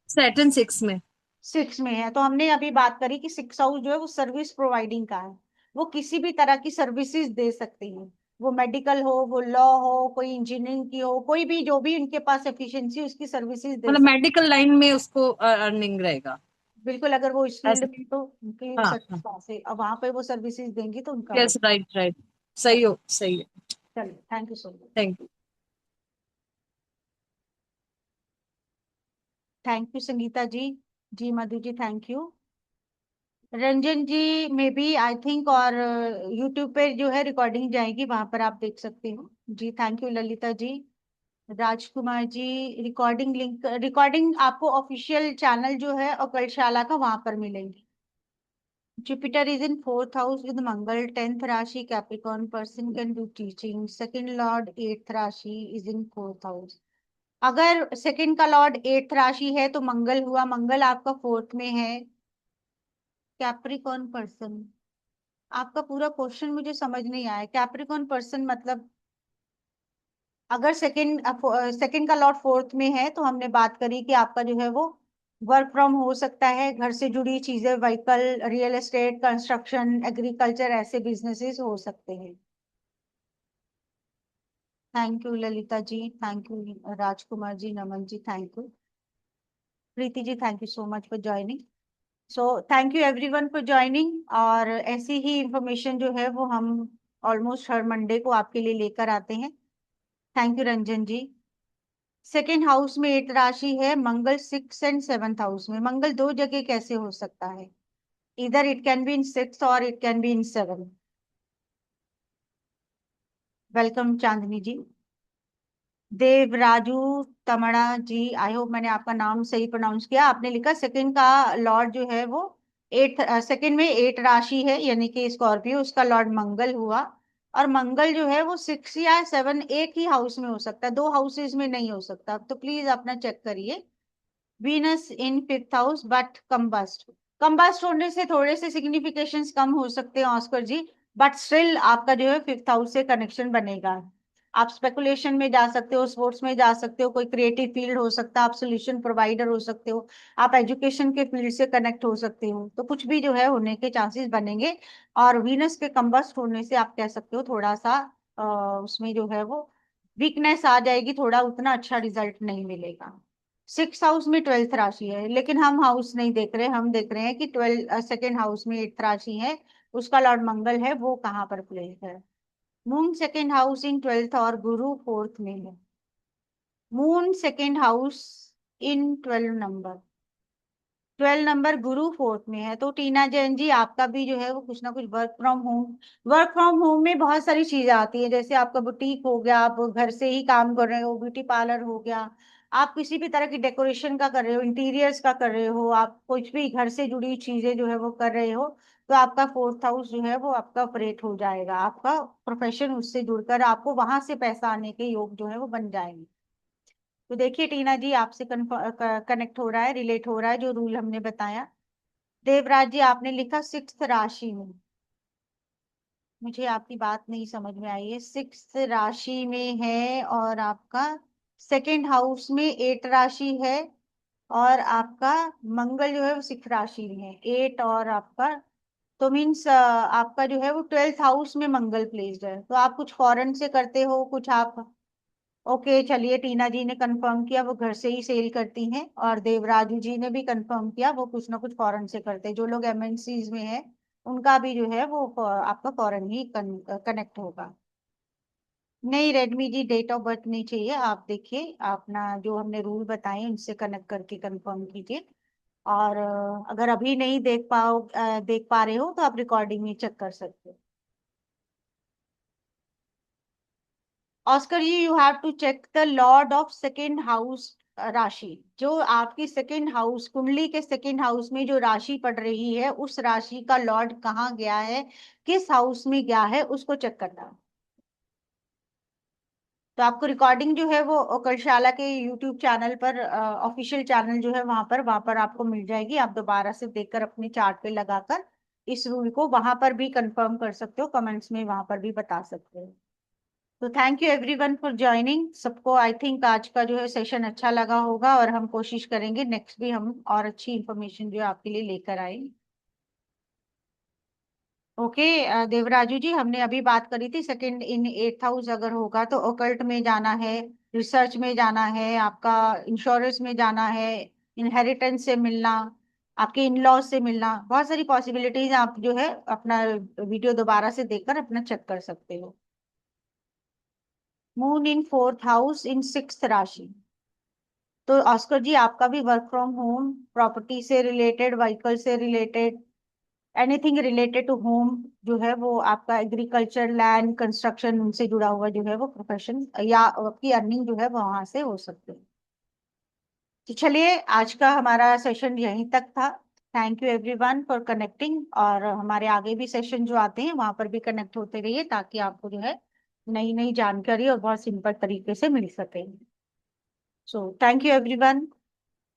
सैटर्न 6 में। सिक्स में है, तो हमने अभी बात करी कि सिक्स हाउस जो है वो सर्विस प्रोवाइडिंग का है, वो किसी भी तरह की सर्विसेज दे सकती है, वो मेडिकल हो, वो लॉ हो, कोई इंजीनियरिंग की हो, कोई भी जो भी उनके पास एफिशिएंसी उसकी सर्विसेज दे मतलब सकते। मेडिकल लाइन में उसको अर्निंग रहेगा। बिल्कुल, अगर वो इस फील्ड ऐसे। में तो उनकी हाँ हाँ। सर्विस से अब वहां पे वो सर्विसेज देंगी तो उनका हो। Yes, right right. सही है। चलिए, thank you so much. Thank you. Thank you Sangeeta ji. जी मधु जी थैंक यू। रंजन जी में भी आई थिंक, और यूट्यूब पे जो है रिकॉर्डिंग जाएगी वहां पर आप देख सकते हो। जी thank you Lalita ji. Rajkumar ji, recording link, recording आपको ऑफिशियल चैनल जो है अकलशाला का वहां पर मिलेगी। Jupiter is in fourth house with Mangal, 10th Rashi, Capricorn person can do teaching. Second Lord, 8th Rashi is in fourth house. अगर सेकंड का लॉर्ड 8th राशि है तो मंगल हुआ, मंगल आपका फोर्थ में है। कैप्रिकॉर्न पर्सन, आपका पूरा क्वेश्चन मुझे समझ नहीं आया। कैप्रिकॉर्न पर्सन मतलब अगर सेकंड का लॉर्ड फोर्थ में है तो हमने बात करी कि आपका जो है वो वर्क फ्रॉम हो सकता है, घर से जुड़ी चीजें, vehicle, real estate, construction, agriculture, ऐसे बिजनेसेस हो सकते हैं। Thank you Lalita ji, thank you Rajkumar ji, Naman ji, thank you Preeti ji, thank you so much for joining. So thank you everyone for joining. और ऐसी ही इंफॉर्मेशन जो है वो हम ऑलमोस्ट हर मंडे को आपके लिए लेकर आते हैं। Thank you Ranjan ji. Second house में 8th राशि है, मंगल 6th एंड 7th हाउस में। मंगल दो जगह कैसे हो सकता है? इधर it can be in 6th और it can be in 7th। Welcome Chandni ji. Devraju Tamada ji, I hope मैंने आपका नाम सही प्रोनाउंस किया। आपने लिखा सेकंड का लॉर्ड जो है वो 8th, सेकंड में 8 राशि है यानी कि स्कॉर्पियो, उसका लॉर्ड मंगल हुआ। और मंगल जो है वो 6 या 7 एक ही हाउस में हो सकता है, दो हाउसेज में नहीं हो सकता। तो प्लीज अपना चेक करिए। Venus in 5th house but combust, combust होने से थोड़े से सिग्निफिकेशंस कम हो सकते हैं ऑस्कर जी, बट स्टिल आपका जो है 5th हाउस से कनेक्शन बनेगा। आप स्पेकुलेशन में जा सकते हो, स्पोर्ट्स में जा सकते हो, कोई क्रिएटिव फील्ड हो सकता है, आप सोल्यूशन प्रोवाइडर हो सकते हो, आप एजुकेशन के फील्ड से कनेक्ट हो सकते हो। तो कुछ भी जो है होने के चांसेस बनेंगे। और वीनस के कंबस्ट होने से आप कह सकते हो थोड़ा सा उसमें जो है वो वीकनेस आ जाएगी, थोड़ा उतना अच्छा रिजल्ट नहीं मिलेगा। 6th हाउस में 12th राशि है, लेकिन हम हाउस नहीं देख रहे, हम देख रहे हैं कि 2nd हाउस में 8th राशि है, उसका लॉर्ड मंगल है, वो कहाँ पर प्लेस है। Moon second house in 12th और गुरु 4th में है। Moon second house in 12 number, 12 number Guru 4th में है। तो टीना जैन जी, आपका भी जो है वो कुछ ना कुछ work from home, work from home में बहुत सारी चीजें आती है, जैसे आपका बुटीक हो गया, आप घर से ही काम कर रहे हो, ब्यूटी पार्लर हो गया, आप किसी भी तरह की डेकोरेशन का कर रहे हो, इंटीरियर्स का कर रहे हो, आप कुछ भी घर से जुड़ी चीजें जो है वो कर रहे हो, तो आपका 4th हाउस जो है वो आपका ऑपरेट हो जाएगा, आपका प्रोफेशन उससे जुड़कर आपको वहां से पैसा आने के योग जो है वो बन जाएंगे। तो देखिए टीना जी, आपसे कनेक्ट हो रहा है, रिलेट हो रहा है जो रूल हमने बताया। देवराज जी, आपने लिखा 6th राशि में, मुझे आपकी बात नहीं समझ में आई है। 6th राशि में है और आपका सेकेंड हाउस में 8 राशि है, और आपका मंगल जो है वो 6th राशि में है, 8 और आपका, तो मीन्स आपका जो है वो 12th हाउस में मंगल प्लेस्ड है। तो आप कुछ फॉरेन से करते हो, कुछ आप, ओके चलिए, टीना जी ने कंफर्म किया वो घर से ही सेल करती हैं, और देवराजू जी ने भी कंफर्म किया वो कुछ ना कुछ फॉरेन से करते हैं। जो लोग एमएनसीज में है उनका भी जो है वो आपका फॉरेन ही कनेक्ट होगा। नहीं Redmi ji, date of birth नहीं चाहिए, आप देखिए अपना जो हमने रूल बताए उनसे कनेक्ट करके कंफर्म कीजिए। और अगर अभी नहीं देख पा रहे हो तो आप रिकॉर्डिंग में चेक कर सकते हो। Oscar ji, you have to check the lord of second house राशि, जो आपकी सेकेंड हाउस कुंडली के सेकेंड हाउस में जो राशि पड़ रही है, उस राशि का लॉर्ड कहाँ गया है, किस हाउस में गया है, उसको चेक करना है। तो आपको रिकॉर्डिंग जो है वो कलशाला के यूट्यूब चैनल पर, ऑफिशियल चैनल जो है वहां पर आपको मिल जाएगी। आप दोबारा से देखकर अपने चार्ट पे लगाकर इस रूल को वहां पर भी कंफर्म कर सकते हो, कमेंट्स में वहां पर भी बता सकते हो। तो thank you everyone for joining. सबको आई थिंक आज का जो है सेशन अच्छा लगा होगा, और हम कोशिश करेंगे नेक्स्ट भी हम और अच्छी इंफॉर्मेशन जो है आपके लिए लेकर आए। ओके देवराजू जी, हमने अभी बात करी थी सेकंड इन 8th हाउस अगर होगा तो ओकल्ट में जाना है, रिसर्च में जाना है, आपका इंश्योरेंस में जाना है, इनहेरिटेंस से मिलना, आपके इन लॉज से मिलना, बहुत सारी पॉसिबिलिटीज। आप जो है अपना वीडियो दोबारा से देखकर अपना चेक कर सकते हो। Moon in 4th house in 6th राशि, तो ऑस्कर जी आपका भी वर्क फ्रॉम होम, प्रॉपर्टी से रिलेटेड, व्हीकल से related, anything related to home जो है वो आपका एग्रीकल्चर, लैंड, कंस्ट्रक्शन, उनसे जुड़ा हुआ जो है वो प्रोफेशन या आपकी अर्निंग जो है वो वहां से हो सकती है। तो चलिए, आज का हमारा सेशन यहीं तक था। Thank you everyone for connecting, और हमारे आगे भी सेशन जो आते हैं वहां पर भी कनेक्ट होते रहिए, ताकि आपको जो है नई नई जानकारी और बहुत सिंपल तरीके से मिल सके। सो thank you everyone,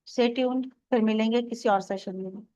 stay tuned, फिर मिलेंगे किसी और सेशन में।